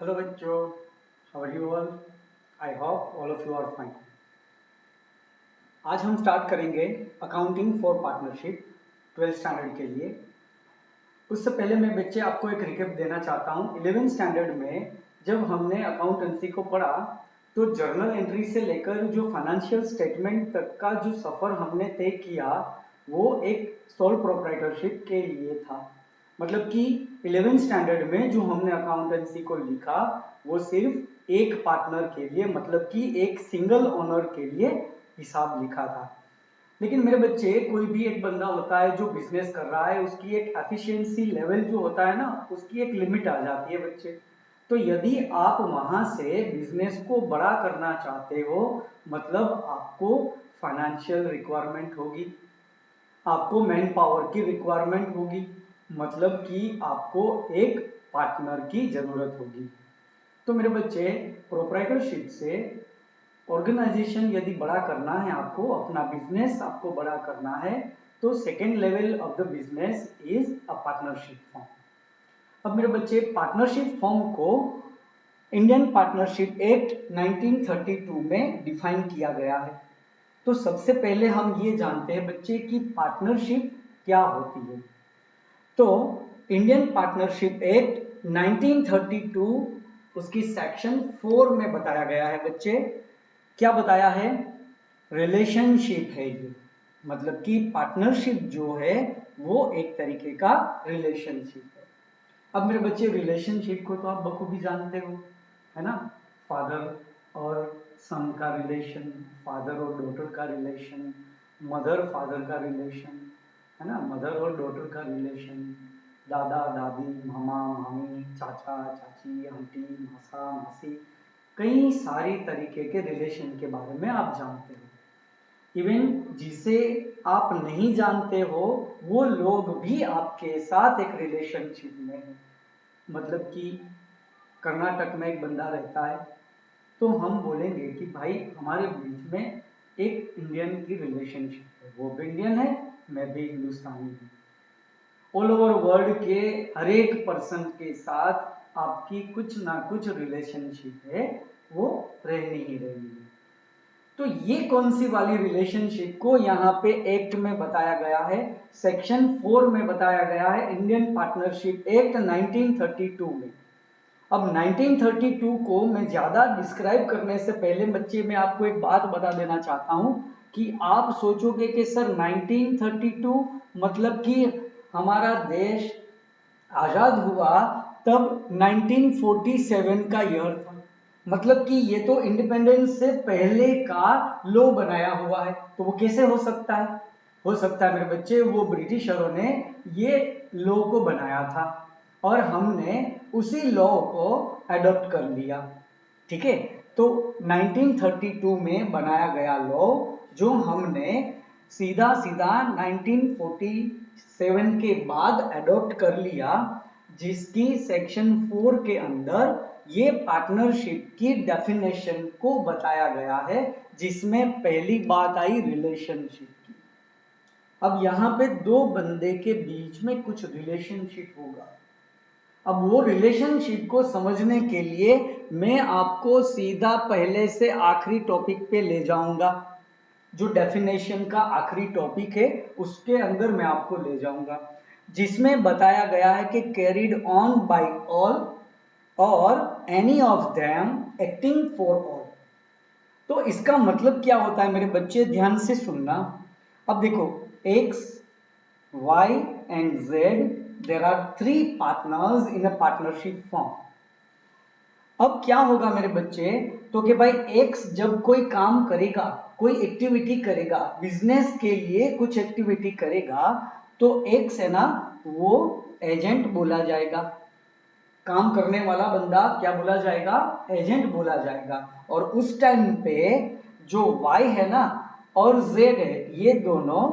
Hello बच्चों, how are you all? I hope all of you are fine. आज हम start करेंगे accounting for partnership 12th standard के लिए। उससे पहले मैं बच्चे आपको एक रिकेप देना चाहता हूँ। 11th स्टैंडर्ड में जब हमने अकाउंटेंसी को पढ़ा तो जर्नल एंट्री से लेकर जो फाइनेंशियल स्टेटमेंट तक का जो सफर हमने तय किया वो एक सोल प्रोप्राइटरशिप के लिए था। मतलब कि 11th स्टैंडर्ड में जो हमने अकाउंटेंसी को लिखा वो सिर्फ एक पार्टनर के लिए, मतलब कि एक सिंगल ओनर के लिए हिसाब लिखा था। लेकिन मेरे बच्चे, कोई भी एक बंदा होता है जो बिजनेस कर रहा है, उसकी एक एफिशिएंसी लेवल जो होता है ना, उसकी एक लिमिट आ जाती है बच्चे। तो यदि आप वहां से बिजनेस को बड़ा करना चाहते हो, मतलब आपको फाइनेंशियल रिक्वायरमेंट होगी, आपको मैन पावर की रिक्वायरमेंट होगी, मतलब कि आपको एक पार्टनर की जरूरत होगी। तो मेरे बच्चे, प्रोप्राइटरशिप से ऑर्गेनाइजेशन यदि बड़ा करना है, आपको अपना बिजनेस आपको बड़ा करना है, तो second level of the business is a partnership form. अब मेरे बच्चे, पार्टनरशिप फॉर्म को इंडियन पार्टनरशिप एक्ट 1932 में डिफाइन किया गया है। तो सबसे पहले हम ये जानते हैं बच्चे कि पार्टनरशिप क्या होती है। तो इंडियन पार्टनरशिप एक्ट 1932 उसकी सेक्शन 4 में बताया गया है बच्चे। क्या बताया है? रिलेशनशिप है ये, मतलब कि पार्टनरशिप जो है वो एक तरीके का रिलेशनशिप है। अब मेरे बच्चे, रिलेशनशिप को तो आप बखूबी जानते हो, है ना? फादर और सन का रिलेशन, फादर और डॉटर का रिलेशन, मदर फादर का रिलेशन, है ना, मदर और डॉटर का रिलेशन, दादा दादी, मामा मामी, चाचा चाची, आंटी मासा मासी, कई सारी तरीके के रिलेशन के बारे में आप जानते हो। इवन जिसे आप नहीं जानते हो वो लोग भी आपके साथ एक रिलेशनशिप में है। मतलब कि कर्नाटक में एक बंदा रहता है, तो हम बोलेंगे कि भाई हमारे बीच में एक इंडियन की रिलेशनशिप है, वो भी इंडियन है, मैं भी हिंदुस्तानी हूँ। ऑल ओवर वर्ल्ड के हर एक पर्सन के साथ आपकी कुछ ना कुछ रिलेशनशिप है, वो रहनी ही रहनी है। तो ये कौन सी वाली रिलेशनशिप को यहाँ पे एक्ट में बताया गया है? सेक्शन 4 में बताया गया है, इंडियन पार्टनरशिप एक्ट 1932 में। अब 1932 को मैं ज्यादा डिस्क्राइब करने से पहले बच्चे, मैं आपको एक बात बता देना चाहता हूं कि आप सोचोगे कि सर 1932 मतलब कि हमारा देश आजाद हुआ तब 1947 का ईयर था, मतलब कि ये तो इंडिपेंडेंस से पहले का लॉ बनाया हुआ है। तो वो कैसे हो सकता है? हो सकता है मेरे बच्चे, वो ब्रिटिशरों ने ये लॉ को बनाया था और हमने उसी लॉ को अडॉप्ट कर लिया। ठीक है, तो 1932 में बनाया गया लॉ जो हमने सीधा सीधा 1947 के बाद अडॉप्ट कर लिया, जिसकी सेक्शन 4 के अंदर ये पार्टनरशिप की डेफिनेशन को बताया गया है, जिसमें पहली बात आई रिलेशनशिप की। अब यहां पे दो बंदे के बीच में कुछ रिलेशनशिप होगा। अब वो रिलेशनशिप को समझने के लिए मैं आपको सीधा पहले से आखिरी टॉपिक पे ले जाऊंगा। जो डेफिनेशन का आखिरी टॉपिक है उसके अंदर मैं आपको ले जाऊंगा, जिसमें बताया गया है कि कैरिड ऑन बाय ऑल और any of them acting for all. तो इसका मतलब क्या होता है मेरे बच्चे, ध्यान से सुनना। अब देखो, x, Y and Z, there are three partners in a partnership firm. अब क्या होगा मेरे बच्चे, तो कि भाई एक्स जब कोई काम करेगा, कोई एक्टिविटी करेगा, बिजनेस के लिए कुछ एक्टिविटी करेगा, तो एक्स है ना, वो एजेंट बोला जाएगा। काम करने वाला बंदा क्या बोला जाएगा? एजेंट बोला जाएगा। और उस टाइम पे जो वाई है ना और जेड है, ये दोनों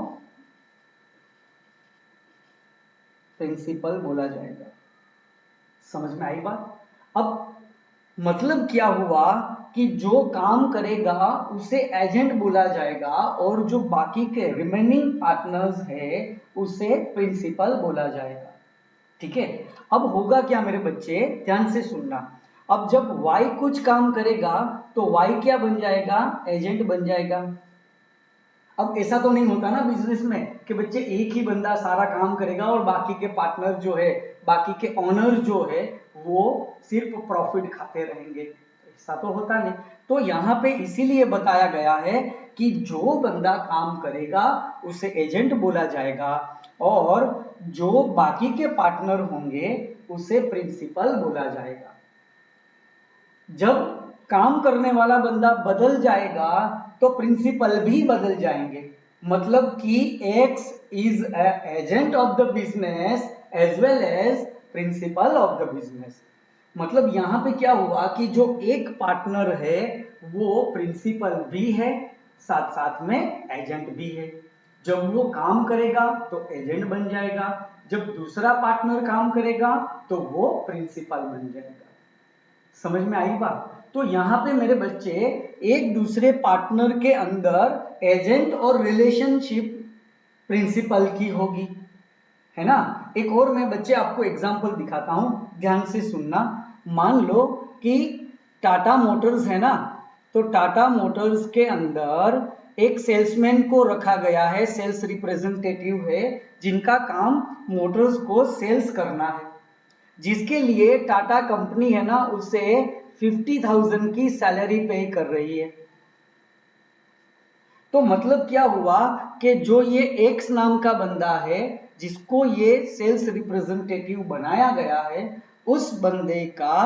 प्रिंसिपल बोला जाएगा। समझ में आई बात? अब मतलब क्या हुआ कि जो काम करेगा उसे एजेंट बोला जाएगा और जो बाकी के रिमेनिंग पार्टनर्स है उसे प्रिंसिपल बोला जाएगा। ठीक है, अब होगा क्या मेरे बच्चे, ध्यान से सुनना। अब जब Y कुछ काम करेगा तो Y क्या बन जाएगा, एजेंट बन जाएगा। अब ऐसा तो नहीं होता ना बिजनेस में कि बच्चे एक ही बंदा सारा काम करेगा और बाकी के पार्टनर जो है, बाकी के ओनर जो है वो सिर्फ प्रॉफिट खाते रहेंगे, ऐसा तो होता नहीं। तो यहाँ पे इसीलिए बताया गया है कि जो बंदा काम करेगा उसे एजेंट बोला जाएगा और जो बाकी के पार्टनर होंगे उसे प्रिंसिपल बोला जाएगा। जब काम करने वाला बंदा बदल जाएगा तो प्रिंसिपल भी बदल जाएंगे। मतलब कि X is agent of the business as well as principal of the business. मतलब यहां पे क्या हुआ कि जो एक पार्टनर है वो प्रिंसिपल भी है, साथ साथ में एजेंट भी है। जब वो काम करेगा तो एजेंट बन जाएगा, जब दूसरा पार्टनर काम करेगा तो वो प्रिंसिपल बन जाएगा। समझ में आई बात? तो यहां पे मेरे बच्चे एक दूसरे पार्टनर के अंदर एजेंट और रिलेशनशिप प्रिंसिपल की होगी, है ना। एक और मैं बच्चे आपको एग्जांपल दिखाता हूं, ध्यान से सुनना। मान लो कि टाटा मोटर्स है ना, तो टाटा मोटर्स के अंदर एक सेल्समैन को रखा गया है, सेल्स रिप्रेजेंटेटिव है जिनका काम मोटर्स को सेल्स करना है, जिसके लिए टाटा कंपनी है ना उसे 50,000 की सैलरी पे कर रही है। तो मतलब क्या हुआ कि जो ये एक्स नाम का बंदा है जिसको ये सेल्स रिप्रेजेंटेटिव बनाया गया है, उस बंदे का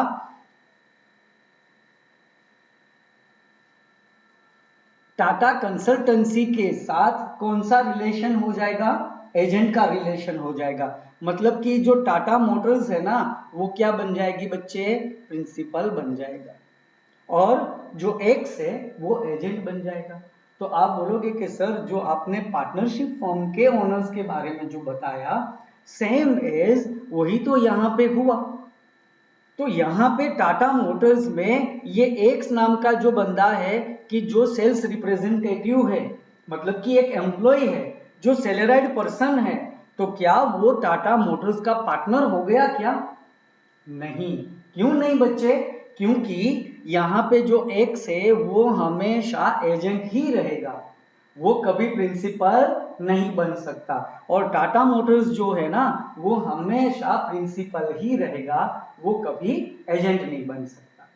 टाटा कंसल्टेंसी के साथ कौन सा रिलेशन हो जाएगा, एजेंट का रिलेशन हो जाएगा। मतलब कि जो टाटा मोटर्स है ना वो क्या बन जाएगी बच्चे, प्रिंसिपल बन जाएगा और जो एक्स है वो एजेंट बन जाएगा। तो आप बोलोगे कि सर जो आपने पार्टनरशिप फॉर्म के ओनर्स के बारे में जो बताया सेम एज वही तो यहां पे हुआ। तो यहां पे टाटा मोटर्स में ये एक्स नाम का जो बंदा है कि जो सेल्स रिप्रेजेंटेटिव है, मतलब कि एक एम्प्लॉय है जो सैलरीड पर्सन है, तो क्या वो टाटा मोटर्स का पार्टनर हो गया क्या? नहीं। क्यों नहीं बच्चे? क्योंकि यहां पे जो एक्स है वो हमेशा एजेंट ही रहेगा, वो कभी प्रिंसिपल नहीं बन सकता। और टाटा मोटर्स जो है ना वो हमेशा प्रिंसिपल ही रहेगा, वो कभी एजेंट नहीं बन सकता।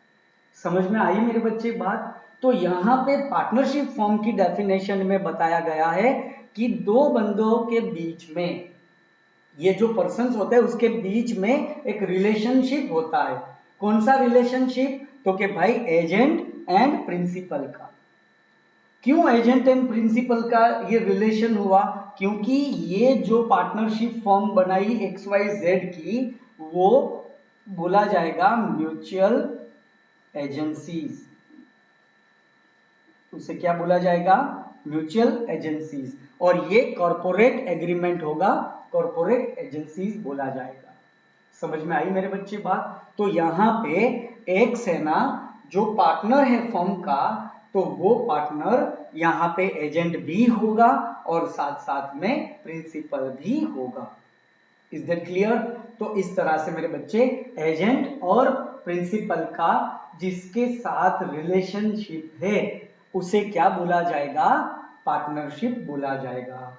समझ में आई मेरे बच्चे बात? तो यहां पे पार्टनरशिप फॉर्म की डेफिनेशन में बताया गया है कि दो बंदों के बीच में, ये जो पर्सन्स होते हैं उसके बीच में एक रिलेशनशिप होता है। कौन सा रिलेशनशिप? तो कि भाई एजेंट एंड प्रिंसिपल का। क्यों एजेंट एंड प्रिंसिपल का ये रिलेशन हुआ? क्योंकि ये जो पार्टनरशिप फॉर्म बनाई XYZ की वो बोला जाएगा म्यूचुअल एजेंसीज। उसे क्या बोला जाएगा? Mutual agencies. और ये कॉर्पोरेट एग्रीमेंट होगा, कॉर्पोरेट एजेंसीज बोला जाएगा। समझ में आई मेरे बच्चे बात? तो यहां पे एक्स है ना जो पार्टनर है फर्म का, तो वो पार्टनर यहां पे एजेंट भी होगा और साथ साथ में प्रिंसिपल भी होगा। Is that clear? तो इस तरह से मेरे बच्चे एजेंट और प्रिंसिपल का जिसके साथ रिलेशनशिप है उसे क्या बोला जाएगा? पार्टनरशिप बोला जाएगा।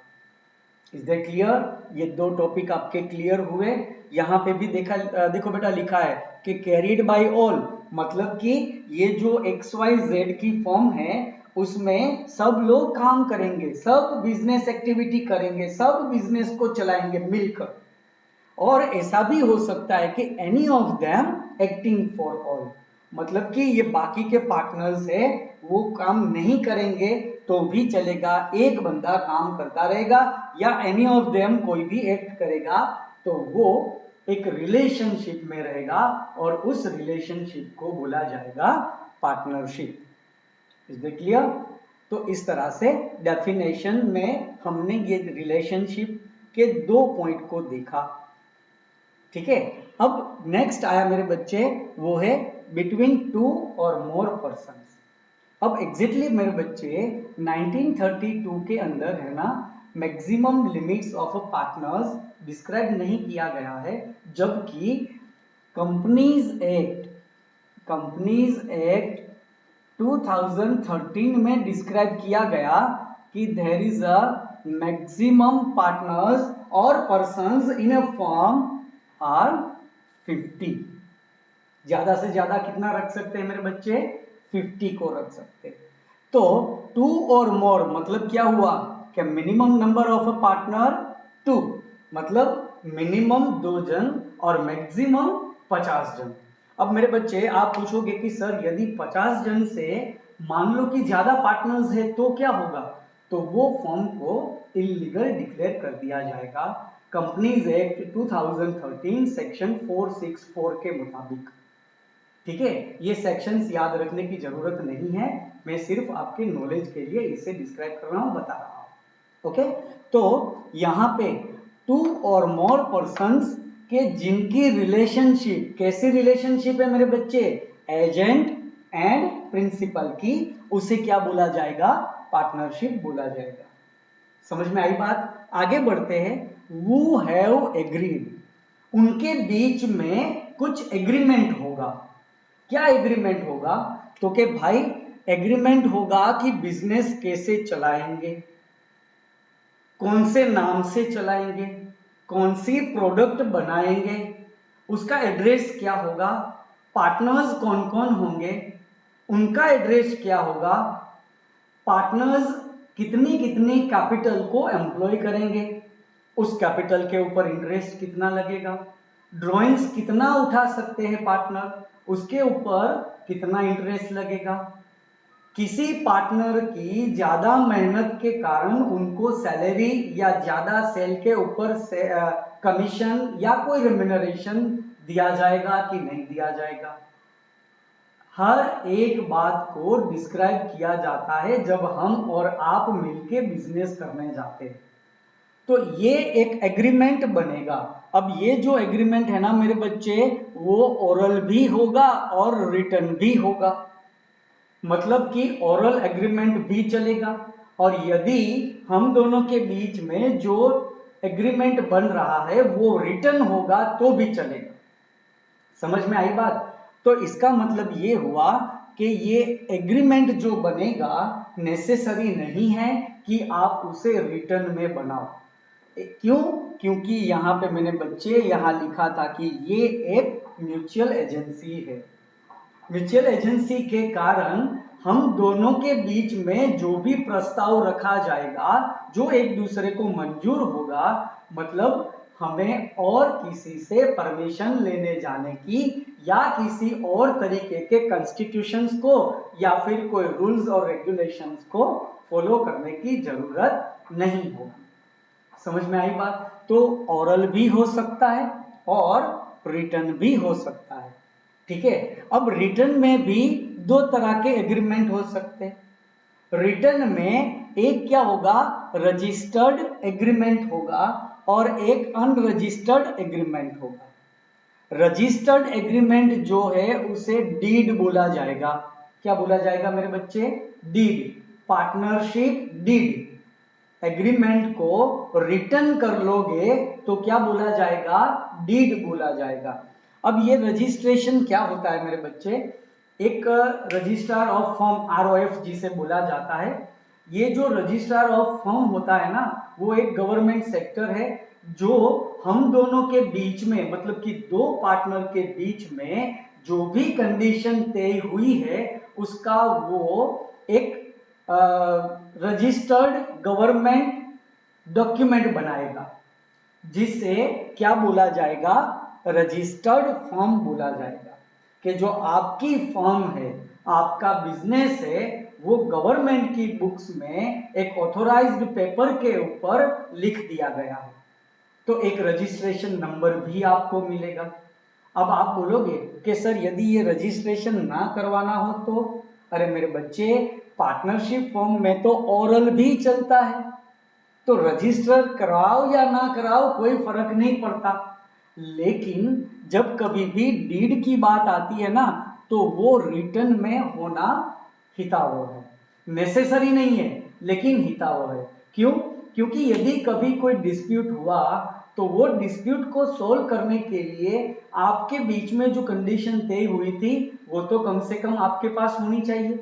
Is that clear? ये दो टॉपिक आपके क्लियर हुए। यहां पे भी देखो बेटा लिखा है कि कैरिड बाय ऑल, मतलब कि ये जो XYZ की फॉर्म है उसमें सब लोग काम करेंगे, सब बिजनेस एक्टिविटी करेंगे, सब बिजनेस को चलाएंगे मिलकर। और ऐसा भी हो सकता है कि any of them acting for all, मतलब कि ये बाकी के पार्टनर्स है वो काम नहीं करेंगे तो भी चलेगा, एक बंदा काम करता रहेगा, या एनी ऑफ देम कोई भी एक्ट करेगा तो वो एक रिलेशनशिप में रहेगा और उस रिलेशनशिप को बोला जाएगा पार्टनरशिप। Is that clear? तो इस तरह से डेफिनेशन में हमने ये रिलेशनशिप के दो पॉइंट को देखा। ठीक है, अब नेक्स्ट आया मेरे बच्चे वो है बिटवीन टू और मोर पर्सन्स। अब एग्जैक्टली मेरे बच्चे 1932 के अंदर है ना maximum limits of partners describe नहीं किया गया है, जबकि कंपनीज एक्ट कंपनीज एक्ट 2013 में डिस्क्राइब किया गया कि there is a maximum partners और persons in a firm are 50। ज्यादा से ज्यादा कितना रख सकते हैं मेरे बच्चे? 50 को रख सकते हैं। तो 2 और मोर मतलब क्या हुआ कि minimum number of a partner 2, मतलब मिनिमम 2 जन और मैक्सिमम 50 जन। अब मेरे बच्चे आप पूछोगे कि सर यदि 50 जन से मान लो कि ज्यादा पार्टनर्स है तो क्या होगा? तो वो फॉर्म को इलीगल डिक्लेयर कर दिया जाएगा कंपनीज एक्ट 2013 सेक्शन 464 के मुताबिक। ठीक है, ये सेक्शंस याद रखने की जरूरत नहीं है, मैं सिर्फ आपके नॉलेज के लिए इसे डिस्क्राइब कर रहा हूं, बता रहा हूं। ओके, तो यहां पे 2 और मोर पर्सन्स के जिनकी रिलेशनशिप, कैसी रिलेशनशिप है मेरे बच्चे? एजेंट एंड प्रिंसिपल की, उसे क्या बोला जाएगा? पार्टनरशिप बोला जाएगा। समझ में आई बात? आगे बढ़ते हैं। वो हैव एग्रीड, उनके बीच में कुछ एग्रीमेंट होगा। क्या एग्रीमेंट होगा? तो कि भाई एग्रीमेंट होगा कि बिजनेस कैसे चलाएंगे, कौन से नाम से चलाएंगे, कौन सी प्रोडक्ट बनाएंगे, उसका एड्रेस क्या होगा, पार्टनर्स कौन कौन होंगे, उनका एड्रेस क्या होगा, पार्टनर्स कितनी कितनी कैपिटल को एम्प्लॉय करेंगे, उस कैपिटल के ऊपर इंटरेस्ट कितना लगेगा, ड्रॉइंग्स कितना उठा सकते हैं पार्टनर, उसके ऊपर कितना इंटरेस्ट लगेगा, किसी पार्टनर की ज्यादा मेहनत के कारण उनको सैलरी या ज्यादा सेल के ऊपर कमीशन या कोई रेम्यूनरेशन दिया जाएगा कि नहीं दिया जाएगा। हर एक बात को डिस्क्राइब किया जाता है जब हम और आप मिलके बिजनेस करने जाते हैं। तो ये एक एग्रीमेंट बनेगा। अब ये जो एग्रीमेंट है ना मेरे बच्चे, वो ओरल भी होगा और रिटन भी होगा, मतलब कि ओरल एग्रीमेंट भी चलेगा, और यदि हम दोनों के बीच में जो एग्रीमेंट बन रहा है वो रिटन होगा तो भी चलेगा। समझ में आई बात? तो इसका मतलब ये हुआ कि ये एग्रीमेंट जो बनेगा नेसेसरी नहीं है कि आप उसे रिटन में बनाओ। क्यों? क्योंकि यहां पे मैंने बच्चे यहां लिखा था कि ये एक म्यूचुअल एजेंसी है। म्यूचुअल एजेंसी के कारण हम दोनों के बीच में जो भी प्रस्ताव रखा जाएगा जो एक दूसरे को मंजूर होगा, मतलब हमें और किसी से परमिशन लेने जाने की या किसी और तरीके के कॉन्स्टिट्यूशंस को या फिर कोई रूल्स और रेगुलेशंस को फॉलो करने की जरूरत नहीं होगी। समझ में आई बात? तो ओरल भी हो सकता है और रिटन भी हो सकता है। ठीक है, अब रिटन में भी 2 तरह के एग्रीमेंट हो सकते हैं। रिटन में एक क्या होगा? रजिस्टर्ड एग्रीमेंट होगा और एक अनरजिस्टर्ड एग्रीमेंट होगा। रजिस्टर्ड एग्रीमेंट जो है उसे डीड बोला जाएगा। क्या बोला जाएगा मेरे बच्चे? Deed, partnership deed. एग्रीमेंट को रिटर्न कर लोगे तो क्या बोला जाएगा? डीड बोला जाएगा। अब ये रजिस्ट्रेशन क्या होता है मेरे बच्चे? एक रजिस्ट्रार ऑफ फर्म, आरओएफ जिसे बोला जाता है, ये जो रजिस्ट्रार ऑफ फर्म होता है ना, वो एक गवर्नमेंट सेक्टर है जो हम दोनों के बीच में, मतलब कि 2 पार्टनर के बीच में जो भी कंडीशन तय हुई है उसका वो एक रजिस्टर्ड गवर्नमेंट डॉक्यूमेंट बनाएगा, जिसे क्या बोला जाएगा? रजिस्टर्ड फर्म बोला जाएगा। कि जो आपकी फर्म है, आपका बिजनेस है, वो गवर्नमेंट की बुक्स में एक ऑथोराइज्ड पेपर के ऊपर लिख दिया गया है, तो एक रजिस्ट्रेशन नंबर भी आपको मिलेगा। अब आप बोलोगे कि सर यदि ये रजिस्ट्रेशन ना करवाना हो तो? अरे मेरे बच्चे, पार्टनरशिप फॉर्म में तो ओरल भी चलता है, तो रजिस्टर कराओ या ना कराओ कोई फर्क नहीं पड़ता। लेकिन जब कभी भी डीड की बात आती है ना, तो वो रिटन में होना हितावह है। नेसेसरी नहीं है लेकिन हितावह है। क्यों? क्योंकि यदि कभी कोई डिस्प्यूट हुआ तो वो डिस्प्यूट को सोल्व करने के लिए आपके बीच में जो कंडीशन तय हुई थी वो तो कम से कम आपके पास होनी चाहिए।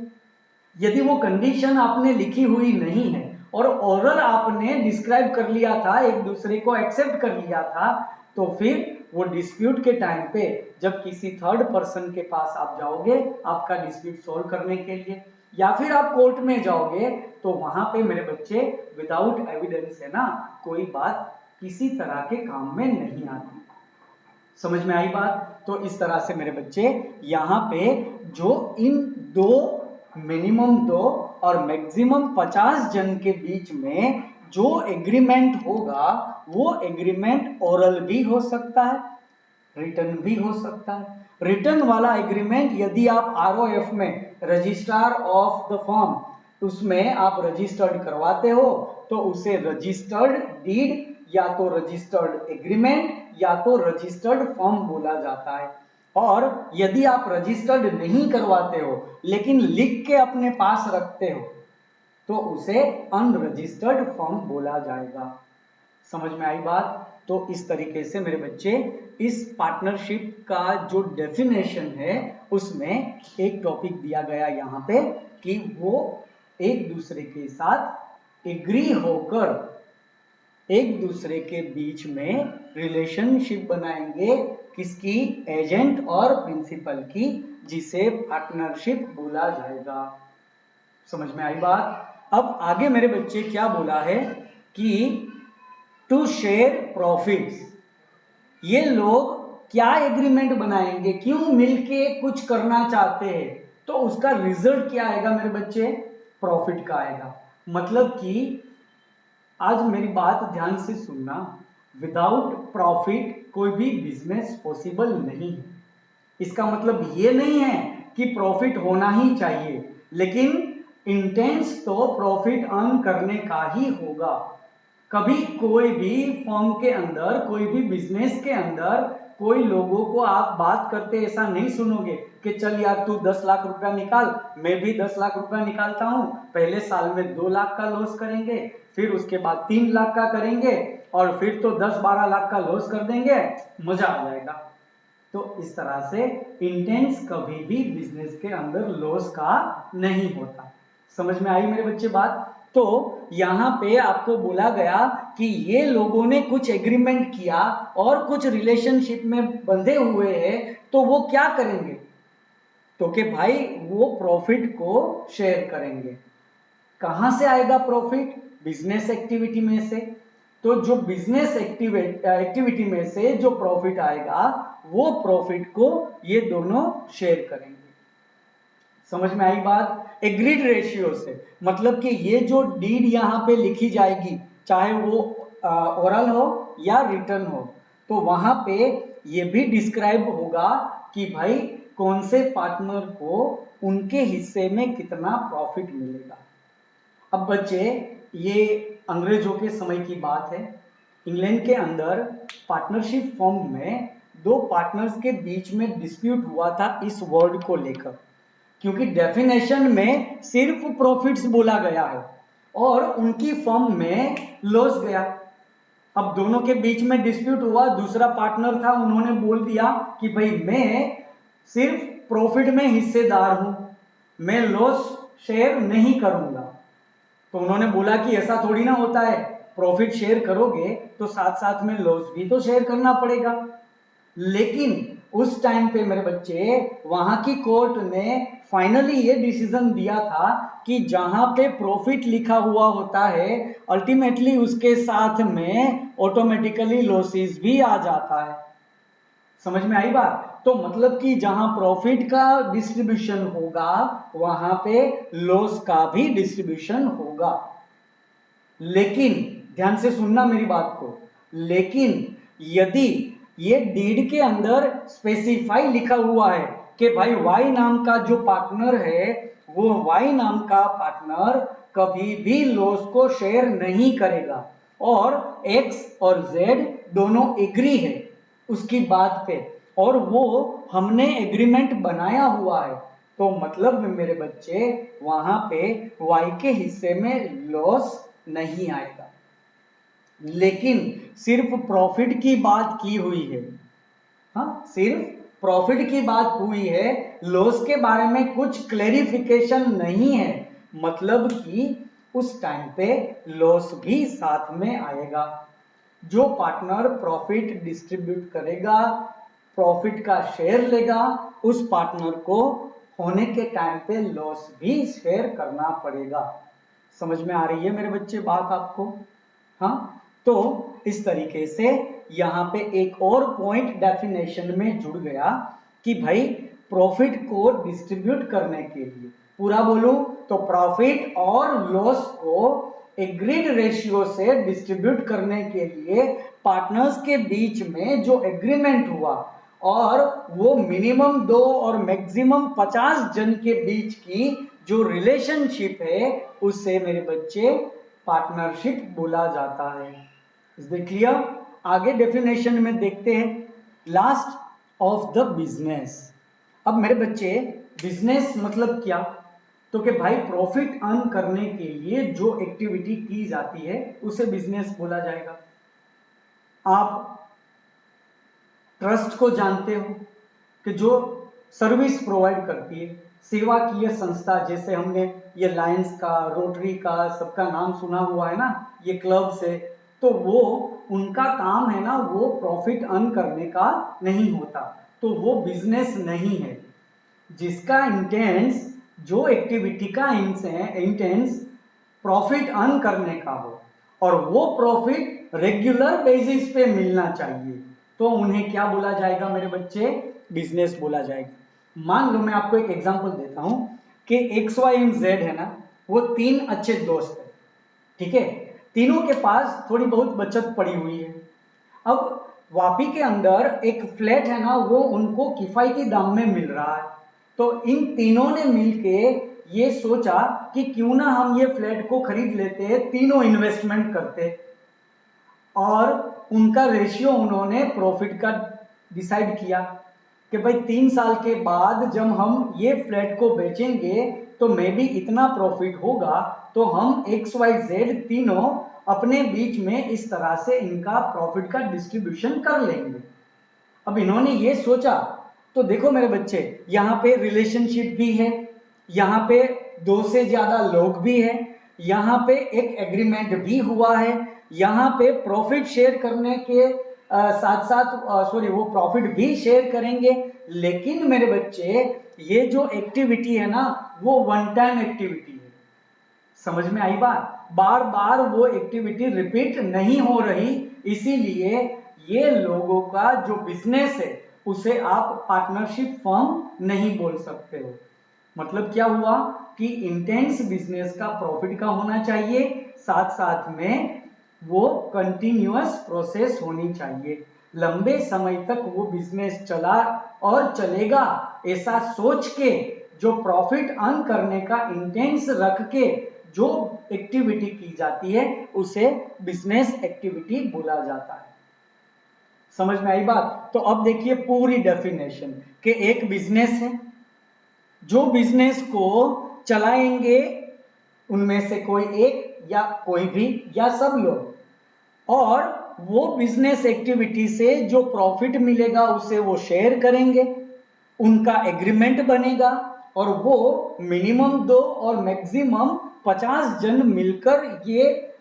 यदि वो कंडीशन आपने लिखी हुई नहीं है और ओरल आपने डिस्क्राइब कर लिया था, एक दूसरे को एक्सेप्ट कर लिया था, तो फिर वो डिस्प्यूट के टाइम पे जब किसी थर्ड पर्सन के पास आप जाओगे आपका डिस्प्यूट सोल्व करने के लिए, या फिर आप कोर्ट में जाओगे, तो वहां पे मेरे बच्चे विदाउट एविडेंस है ना, कोई बात किसी तरह के काम में नहीं आती। समझ में आई बात? तो इस तरह से मेरे बच्चे यहाँ पे जो इन दो मिनिमम 2 और मैक्सिमम 50 जन के बीच में जो एग्रीमेंट होगा वो एग्रीमेंट ओरल भी हो सकता है, रिटर्न भी हो सकता है। रिटर्न वाला एग्रीमेंट यदि आप आरओएफ में रजिस्ट्रार ऑफ द फर्म उसमें आप रजिस्टर्ड करवाते हो तो उसे रजिस्टर्ड डीड या तो रजिस्टर्ड एग्रीमेंट या तो रजिस्टर्ड फर्म बोला जाता है। और यदि आप रजिस्टर्ड नहीं करवाते हो लेकिन लिख के अपने पास रखते हो तो उसे अनरजिस्टर्ड फर्म बोला जाएगा। समझ में आई बात? तो इस तरीके से मेरे बच्चे इस पार्टनरशिप का जो डेफिनेशन है उसमें एक टॉपिक दिया गया यहाँ पे कि वो एक दूसरे के साथ एग्री होकर एक दूसरे के बीच में रिलेशनशिप बनाएंगे, किसकी? एजेंट और प्रिंसिपल की, जिसे पार्टनरशिप बोला जाएगा। समझ में आई बात? अब आगे मेरे बच्चे क्या बोला है कि टू शेयर प्रॉफिट्स। ये लोग क्या एग्रीमेंट बनाएंगे, क्यों मिलके कुछ करना चाहते हैं, तो उसका रिजल्ट क्या आएगा मेरे बच्चे? प्रॉफिट का आएगा। मतलब कि आज मेरी बात ध्यान से सुनना, विदाउट प्रॉफिट कोई भी बिजनेस पॉसिबल नहीं है। इसका मतलब ये नहीं है कि प्रॉफिट होना ही चाहिए, लेकिन इंटेंस तो प्रॉफिट अर्न करने का ही होगा। कभी कोई भी फर्म के अंदर, कोई भी बिजनेस के अंदर कोई लोगों को आप बात करते ऐसा नहीं सुनोगे कि चल यार तू 10 लाख रुपया निकाल, मैं भी 10 लाख रुपया निकालता हूं, पहले साल में 2 लाख का लॉस करेंगे, फिर उसके बाद 3 लाख का करेंगे और फिर तो 10-12 लाख का लॉस कर देंगे, मजा आ जाएगा। तो इस तरह से इंटेंस कभी भी बिजनेस के अंदर लॉस का नहीं होता। समझ में आई मेरे बच्चे बात? तो यहां पे आपको बोला गया कि ये लोगों ने कुछ एग्रीमेंट किया और कुछ रिलेशनशिप में बंधे हुए हैं, तो वो क्या करेंगे? तो कि भाई वो प्रॉफिट को शेयर करेंगे। कहां से आएगा प्रॉफिट? बिजनेस एक्टिविटी में से। तो जो बिजनेस एक्टिविटी में से जो प्रॉफिट आएगा वो प्रॉफिट को ये दोनों शेयर करेंगे। समझ में आई बात? एग्रीड रेशियो से मतलब कि ये जो डीड यहां पे लिखी जाएगी, चाहे वो ओरल हो या रिटर्न हो, तो वहां पे ये भी डिस्क्राइब होगा कि भाई कौन से पार्टनर को उनके हिस्से में कितना प्रॉफिट मिलेगा। अब बच्चे ये अंग्रेजों के समय की बात है। इंग्लैंड के अंदर पार्टनरशिप फॉर्म में दो पार्टनर्स के बीच में डिस्प्यूट हुआ था इस वर्ड को लेकर, क्योंकि डेफिनेशन में सिर्फ प्रॉफिट्स बोला गया है और उनकी फर्म में लॉस गया। अब दोनों के बीच में डिस्प्यूट हुआ, दूसरा पार्टनर था, उन्होंने बोल दिया कि भाई मैं सिर्फ प्रॉफिट में हिस्सेदार हूं, मैं लॉस शेयर नहीं करूंगा। तो उन्होंने बोला कि ऐसा थोड़ी ना होता है, प्रॉफिट शेयर करोगे तो साथ साथ में लॉस भी तो शेयर करना पड़ेगा। लेकिन उस टाइम पे मेरे बच्चे वहां की कोर्ट ने फाइनली ये डिसीजन दिया था कि जहां पे प्रॉफिट लिखा हुआ होता है अल्टीमेटली उसके साथ में ऑटोमेटिकली लॉसेस भी आ जाता है। समझ में आई बात? तो मतलब कि जहां प्रॉफिट का डिस्ट्रीब्यूशन होगा वहां पे लॉस का भी डिस्ट्रीब्यूशन होगा। लेकिन ध्यान से सुनना मेरी बात को, लेकिन यदि ये डीड के अंदर स्पेसिफाई लिखा हुआ है कि भाई वाई नाम का जो पार्टनर है वो वाई नाम का पार्टनर कभी भी लॉस को शेयर नहीं करेगा और एक्स और जेड दोनों एग्री है उसकी बात पे और वो हमने एग्रीमेंट बनाया हुआ है, तो मतलब मेरे बच्चे वहां पे वाई के हिस्से में लॉस नहीं आएगा। लेकिन सिर्फ प्रॉफिट की बात की हुई है। हाँ, सिर्फ प्रॉफिट की बात हुई है, लॉस के बारे में कुछ क्लेरिफिकेशन नहीं है। मतलब कि उस टाइम पे लॉस भी साथ में आएगा। जो पार्टनर प्रॉफिट डिस्ट्रीब्यूट करेगा, प्रॉफिट का शेयर लेगा, उस पार्टनर को होने के टाइम पे लॉस भी शेयर करना पड़ेगा। समझ में आ रही है मेरे बच्चे बात आपको? हाँ, तो इस तरीके से यहां पे एक और पॉइंट डेफिनेशन में जुड़ गया कि भाई प्रॉफिट को डिस्ट्रीब्यूट करने के लिए, पूरा बोलूं तो प्रॉफिट और लॉस को एग्रीड रेशियो से डिस्ट्रीब्यूट करने के लिए पार्टनर्स के बीच में जो एग्रीमेंट हुआ, और वो मिनिमम 2 और मैक्सिमम 50 जन के बीच की जो रिलेशनशिप है, उससे मेरे बच्चे पार्टनरशिप बोला जाता है। Is it clear? आगे डेफिनेशन में देखते हैं। Last of the business. अब मेरे बच्चे बिजनेस मतलब क्या? तो कि भाई प्रॉफिट अर्न करने के लिए जो एक्टिविटी की जाती है उसे बिजनेस बोला जाएगा। आप ट्रस्ट को जानते हो कि जो सर्विस प्रोवाइड करती है, सेवा की यह संस्था, जैसे हमने ये लायंस का, रोटरी का, सबका नाम सुना हुआ है ना, ये क्लब से, तो वो उनका काम है ना, वो प्रॉफिट अर्न करने का नहीं होता, तो वो बिजनेस नहीं है। जिसका इंटेंस, जो एक्टिविटी का इंटेंस प्रॉफिट अर्न करने का हो और वो प्रॉफिट रेगुलर बेसिस पे मिलना चाहिए, तो उन्हें क्या बोला जाएगा मेरे बच्चे? बिजनेस बोला जाएगा। मान लो मैं आपको एक एग्जांपल देता हूं कि एक्स वाई एंड जेड है ना, वो 3 अच्छे दोस्त है, ठीक है? तीनों के पास थोड़ी बहुत बचत पड़ी हुई है। अब वापी के अंदर एक फ्लैट है ना, वो उनको किफायती दाम में मिल रहा है। तो इन तीनों ने मिलके ये सोचा कि क्यों ना हम ये फ्लैट को खरीद लेते, तीनों इन्वेस्टमेंट करते, और उनका रेशियो उन्होंने प्रॉफिट का डिसाइड किया कि भाई 3 साल के बाद जब हम ये फ्लैट को बेचेंगे तो मे भी इतना प्रॉफिट होगा, तो हम एक्स वाई जेड तीनों अपने बीच में इस तरह से इनका प्रॉफिट का डिस्ट्रीब्यूशन कर लेंगे। अब इन्होंने ये सोचा, तो देखो मेरे बच्चे, यहां पे रिलेशनशिप भी है, यहां पे 2 से ज्यादा लोग भी हैं, यहां पे एक एग्रीमेंट भी हुआ है, यहां पे प्रॉफिट शेयर करने के साथ साथ सॉरी वो प्रॉफिट भी शेयर करेंगे। लेकिन मेरे बच्चे, ये जो एक्टिविटी है ना, वो वन टाइम एक्टिविटी है। समझ में आई बात? बार बार वो एक्टिविटी रिपीट नहीं हो रही, इसीलिए ये लोगों का जो बिजनेस है उसे आप पार्टनरशिप फर्म नहीं बोल सकते हो। मतलब क्या हुआ कि इंटेंस बिजनेस का प्रॉफिट का होना चाहिए, साथ साथ में वो कंटिन्यूअस प्रोसेस होनी चाहिए, लंबे समय तक वो बिजनेस चला और चलेगा, ऐसा सोच के जो प्रॉफिट अर्न करने का इंटेंस रख के जो एक्टिविटी की जाती है उसे बिजनेस एक्टिविटी बोला जाता है। समझ में आई बात? तो अब देखिए पूरी डेफिनेशन कि एक बिजनेस है, जो बिजनेस को चलाएंगे उनमें से कोई एक या कोई भी या सब लोग, और वो बिजनेस एक्टिविटी से जो प्रॉफिट मिलेगा उसे वो शेयर करेंगे, उनका एग्रीमेंट बनेगा, और वो मिनिमम 2 और मैक्सिमम 50 जन मिलकर ये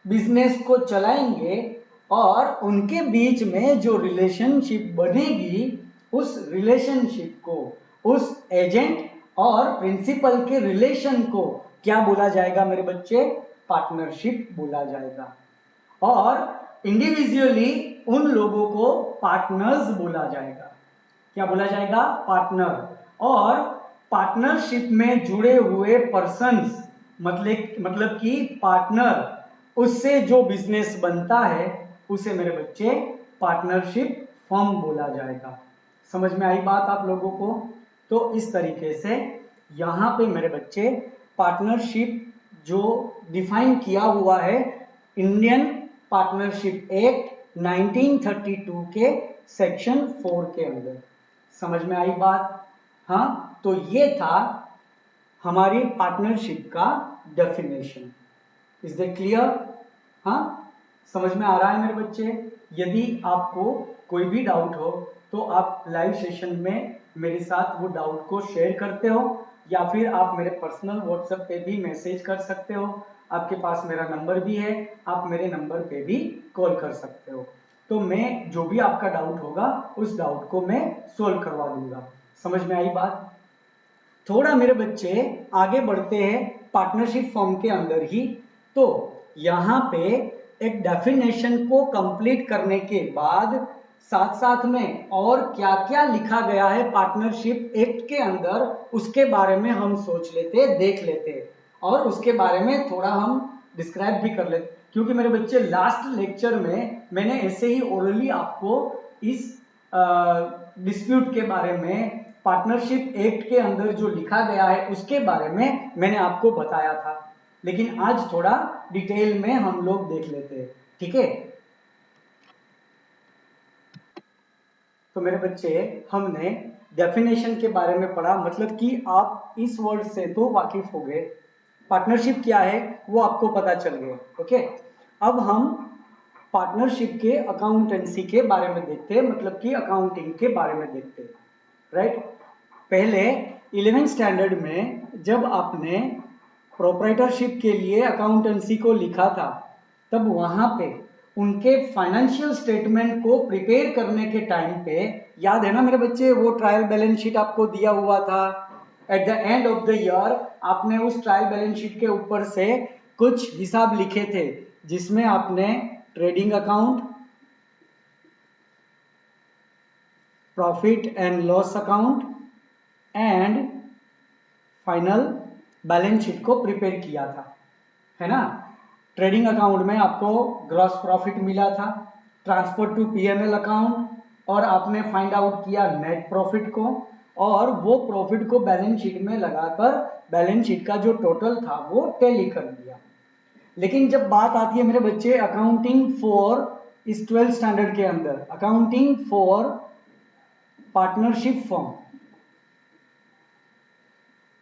बिजनेस को चलाएंगे, और उनके बीच में जो रिलेशनशिप बनेगी, उस रिलेशनशिप को, उस एजेंट और प्रिंसिपल के रिलेशन को क्या बोला जाएगा मेरे बच्चे? पार्टनरशिप बोला जाएगा। और इंडिविजुअली उन लोगों को पार्टनर्स बोला जाएगा। क्या बोला जाएगा? पार्टनर। और पार्टनरशिप में जुड़े हुए पर्सन्स, मतलब कि पार्टनर, उससे जो बिजनेस बनता है उसे मेरे बच्चे पार्टनरशिप फर्म बोला जाएगा। समझ में आई बात आप लोगों को? तो इस तरीके से यहां पे मेरे बच्चे पार्टनरशिप जो डिफाइन किया हुआ है इंडियन पार्टनरशिप एक्ट 1932 के सेक्शन 4 के अंदर। समझ में आई बात? हाँ, तो ये था हमारी पार्टनरशिप का डेफिनेशन। Is that clear? हाँ, समझ में आ रहा है मेरे बच्चे? यदि आपको कोई भी डाउट हो तो आप लाइव सेशन में मेरे साथ वो डाउट को शेयर करते हो, या फिर आप मेरे पर्सनल व्हाट्सएप पे भी मैसेज कर सकते हो। आपके पास मेरा नंबर भी है, आप मेरे नंबर पे भी कॉल कर सकते हो। तो मैं जो भी आपका डाउट होगा उस डाउट को मैं सोल्व करवा दूंगा। समझ में आई बात? थोड़ा मेरे बच्चे आगे बढ़ते हैं पार्टनरशिप फॉर्म के अंदर ही। तो यहाँ पे एक डेफिनेशन को कंप्लीट करने के बाद साथ साथ में और क्या क्या लिखा गया है पार्टनरशिप एक्ट के अंदर, उसके बारे में हम सोच लेते, देख लेते, और उसके बारे में थोड़ा हम डिस्क्राइब भी कर लेते। क्योंकि मेरे बच्चे लास्ट लेक्चर में मैंने ऐसे ही ओरली आपको इस डिस्प्यूट के बारे में, पार्टनरशिप एक्ट के अंदर जो लिखा गया है उसके बारे में मैंने आपको बताया था, लेकिन आज थोड़ा डिटेल में हम लोग देख लेते हैं। ठीक है? तो मेरे बच्चे हमने डेफिनेशन के बारे में पढ़ा, मतलब कि आप इस वर्ड से तो वाकिफ हो गए, पार्टनरशिप क्या है वो आपको पता चल गया। ओके, अब हम पार्टनरशिप के अकाउंटेंसी के बारे में देखते हैं, मतलब कि अकाउंटिंग के बारे में देखते हैं। राइट? पहले 11th स्टैंडर्ड में जब आपने प्रोप्राइटरशिप के लिए अकाउंटेंसी को लिखा था, तब वहां पे उनके फाइनेंशियल स्टेटमेंट को प्रिपेयर करने के टाइम पे, याद है ना मेरे बच्चे, वो ट्रायल बैलेंस शीट आपको दिया हुआ था। Eight the end of the year आपने उस ट्रायल बैलेंस शीट के ऊपर से कुछ हिसाब लिखे थे, जिसमें आपने trading account, profit and loss account and final balance sheet को प्रिपेयर किया था, है ना? ट्रेडिंग अकाउंट में आपको ग्रॉस प्रॉफिट मिला था, ट्रांसफर टू पीएनएल अकाउंट, और आपने फाइंड आउट किया नेट प्रॉफिट को, और वो प्रॉफिट को बैलेंस शीट में लगाकर बैलेंस शीट का जो टोटल था वो टैली कर दिया। लेकिन जब बात आती है मेरे बच्चे अकाउंटिंग फॉर इस 12th स्टैंडर्ड के अंदर, अकाउंटिंग फॉर पार्टनरशिप फॉर्म,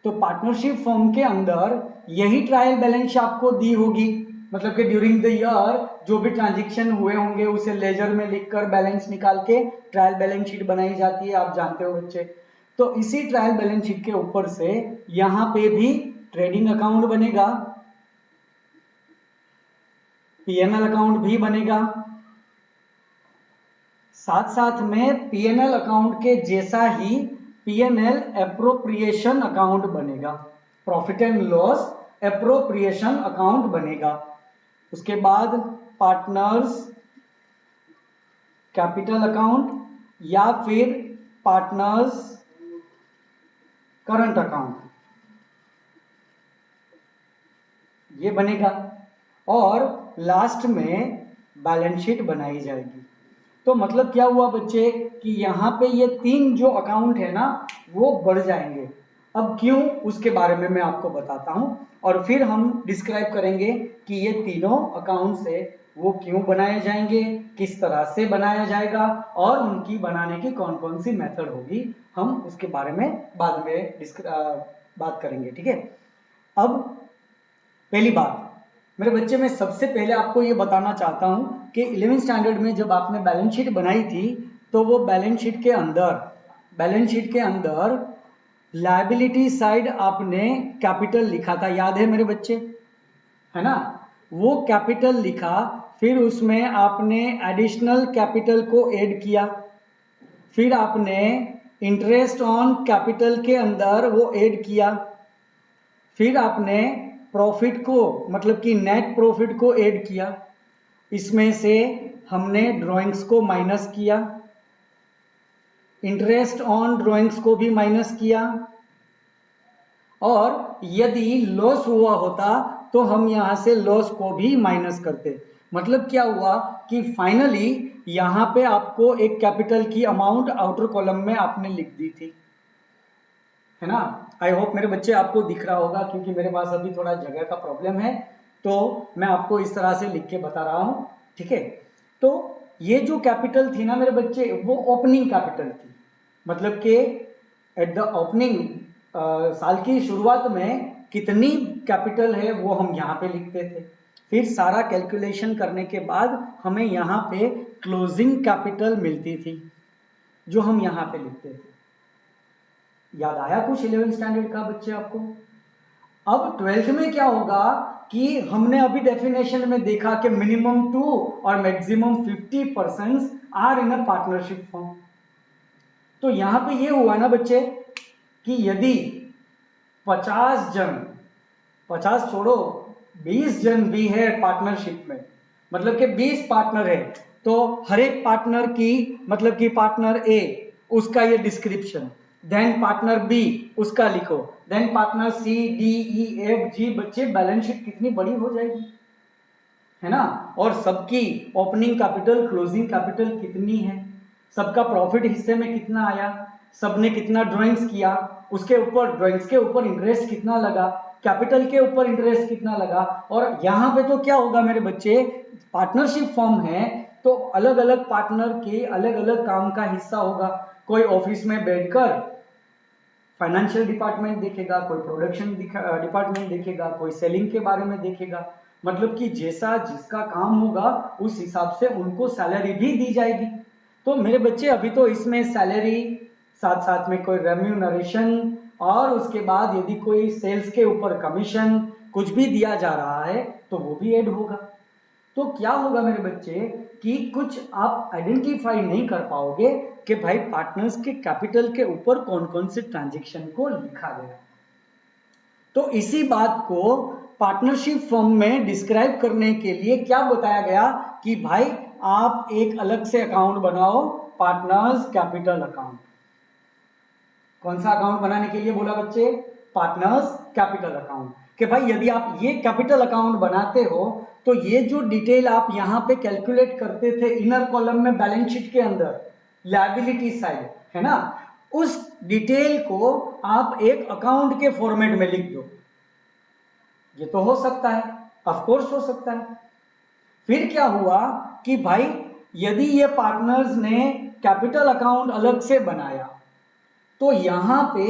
तो पार्टनरशिप फॉर्म के अंदर यही ट्रायल बैलेंस आपको दी होगी, मतलब कि ड्यूरिंग द ईयर जो भी ट्रांजैक्शन हुए होंगे उसे लेजर में लिखकर बैलेंस निकाल के ट्रायल बैलेंस शीट बनाई जाती है, आप जानते हो बच्चे। तो इसी ट्रायल बैलेंस शीट के ऊपर से यहां पे भी ट्रेडिंग अकाउंट बनेगा, पीएनएल अकाउंट भी बनेगा, साथ साथ में पीएनएल अकाउंट के जैसा ही पीएनएल एप्रोप्रिएशन अकाउंट बनेगा, profit and loss appropriation account बनेगा। उसके बाद पार्टनर्स कैपिटल अकाउंट या फिर पार्टनर्स करंट अकाउंट, ये बनेगा, और लास्ट में बैलेंस शीट बनाई जाएगी। तो मतलब क्या हुआ बच्चे कि यहाँ पे ये तीन जो अकाउंट है ना वो बढ़ जाएंगे। अब क्यों, उसके बारे में मैं आपको बताता हूं, और फिर हम डिस्क्राइब करेंगे कि ये तीनों अकाउंट से वो क्यों बनाए जाएंगे, किस तरह से बनाया जाएगा, और उनकी बनाने की कौन कौन सी मेथड होगी, हम उसके बारे में बाद में बात करेंगे। ठीक है? अब पहली बात मेरे बच्चे, मैं सबसे पहले आपको ये बताना चाहता हूं कि 11th स्टैंडर्ड में जब आपने बैलेंस शीट बनाई थी, तो वो बैलेंस शीट के अंदर लायबिलिटी साइड आपने कैपिटल लिखा था, याद है मेरे बच्चे? है ना? वो कैपिटल लिखा, फिर उसमें आपने एडिशनल कैपिटल को ऐड किया, फिर आपने इंटरेस्ट ऑन कैपिटल के अंदर वो ऐड किया, फिर आपने प्रॉफिट को, मतलब कि नेट प्रॉफिट को ऐड किया, इसमें से हमने ड्राइंग्स को माइनस किया, इंटरेस्ट ऑन ड्राइंग्स को भी माइनस किया, और यदि लॉस हुआ होता तो हम यहां से लॉस को भी माइनस करते। मतलब क्या हुआ कि फाइनली यहां पे आपको एक कैपिटल की अमाउंट आउटर कॉलम में आपने लिख दी थी, है ना? आई होप मेरे बच्चे आपको दिख रहा होगा, क्योंकि मेरे पास अभी थोड़ा जगह का प्रॉब्लम है, तो मैं आपको इस तरह से लिख के बता रहा हूं। ठीक है? तो ये जो कैपिटल थी ना मेरे बच्चे, वो ओपनिंग कैपिटल थी, मतलब कि एट द ओपनिंग, साल की शुरुआत में कितनी कैपिटल है वो हम यहाँ पे लिखते थे। फिर सारा कैलकुलेशन करने के बाद हमें यहाँ पे क्लोजिंग कैपिटल मिलती थी, जो हम यहाँ पे लिखते थे। याद आया कुछ 11th स्टैंडर्ड का बच्चे आपको? अब 12th में क्या होगा कि हमने अभी डेफिनेशन में देखा कि मिनिमम 2 और maximum 50% are in a partnership form. तो यहां पे ये हुआ ना बच्चे कि यदि 50 जन, 50 छोड़ो 20 जन भी है पार्टनरशिप में, मतलब कि 20 पार्टनर है, तो हर एक पार्टनर की मतलब कि पार्टनर ए उसका ये डिस्क्रिप्शन, देन पार्टनर बी उसका लिखो, then partner C D E F G. बच्चे बैलेंस शीट कितनी बड़ी हो जाएगी, है ना? और सबकी ओपनिंग कैपिटल क्लोजिंग कैपिटल कितनी है, सबका प्रॉफिट हिस्से में कितना आया, सबने कितना ड्राइंग्स किया, उसके ऊपर ड्राइंग्स के ऊपर इंटरेस्ट कितना लगा, कैपिटल के ऊपर इंटरेस्ट कितना लगा। और यहाँ पे तो क्या होगा मेरे बच्चे, पार्टनरशिप फॉर्म है तो अलग अलग पार्टनर के अलग अलग काम का हिस्सा होगा। कोई ऑफिस में बैठकर फाइनेंशियल डिपार्टमेंट देखेगा, कोई प्रोडक्शन डिपार्टमेंट देखेगा, कोई सेलिंग के बारे में देखेगा। मतलब कि जैसा जिसका काम होगा उस हिसाब से उनको सैलरी भी दी जाएगी। तो मेरे बच्चे अभी तो इसमें सैलरी, साथ साथ में कोई रेम्यूनरेशन, और उसके बाद यदि कोई सेल्स के ऊपर कमीशन कुछ भी दिया जा रहा है तो वो भी ऐड होगा। तो क्या होगा मेरे बच्चे कि कुछ आप आइडेंटिफाई नहीं कर पाओगे कि भाई पार्टनर्स के कैपिटल के ऊपर कौन कौन से ट्रांजैक्शन को लिखा गया। तो इसी बात को पार्टनरशिप फर्म में डिस्क्राइब करने के लिए क्या बताया गया कि भाई आप एक अलग से अकाउंट बनाओ, पार्टनर्स कैपिटल अकाउंट। कौन सा अकाउंट बनाने के लिए बोला बच्चे? Partners capital account. कि भाई यदि आप ये कैपिटल अकाउंट बनाते हो तो ये जो डिटेल आप यहां पे कैलकुलेट करते थे इनर कॉलम में बैलेंस शीट के अंदर लायबिलिटी साइड, है ना, उस डिटेल को आप एक अकाउंट के फॉर्मेट में लिख दो। ये तो हो सकता है, ऑफ कोर्स हो सकता है। फिर क्या हुआ कि भाई यदि ये पार्टनर्स ने कैपिटल अकाउंट अलग से बनाया तो यहां पे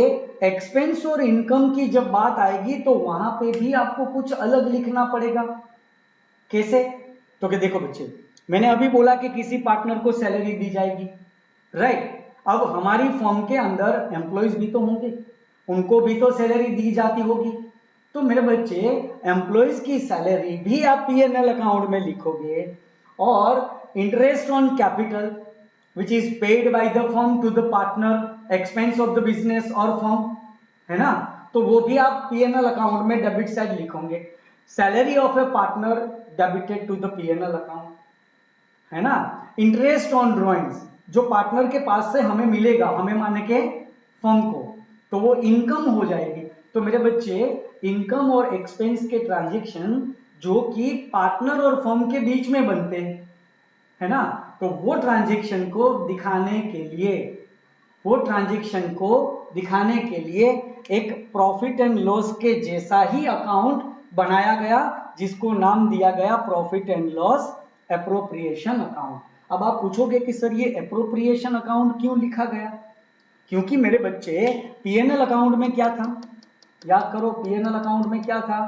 एक्सपेंस और इनकम की जब बात आएगी तो वहां पे भी आपको कुछ अलग लिखना पड़ेगा। कैसे? तो क्या देखो बच्चे, मैंने अभी बोला कि किसी पार्टनर को सैलरी दी जाएगी, राइट? अब हमारी फर्म के अंदर एम्प्लॉयज भी तो होंगे, उनको भी तो सैलरी दी जाती होगी। तो मेरे बच्चे एम्प्लॉयज की सैलरी भी आप पीएनएल अकाउंट में लिखोगे, और interest on capital which is paid by the firm to the partner, expense of the business or firm, है ना, तो वो भी आप पीएनएल अकाउंट में डेबिट साइड लिखोगे। Salary of a partner debited to the PNL account, है ना। इंटरेस्ट ऑन ड्रॉइंग्स जो पार्टनर के पास से हमें मिलेगा, हमें माने के फर्म को, तो वो इनकम हो जाएगी। तो मेरे बच्चे इनकम और एक्सपेंस के ट्रांजैक्शन जो कि पार्टनर और फर्म के बीच में बनते हैं, है ना, तो वो ट्रांजैक्शन को दिखाने के लिए, वो ट्रांजैक्शन को दिखाने के लिए एक प्रॉफिट एंड लॉस के जैसा ही अकाउंट बनाया गया जिसको नाम दिया गया profit and loss appropriation account. अब आप पूछोगे कि सर ये एप्रोप्रिएशन अकाउंट क्यों लिखा गया? क्योंकि मेरे बच्चे पीएनएल अकाउंट में क्या था, याद करो, पीएनएल अकाउंट में क्या था?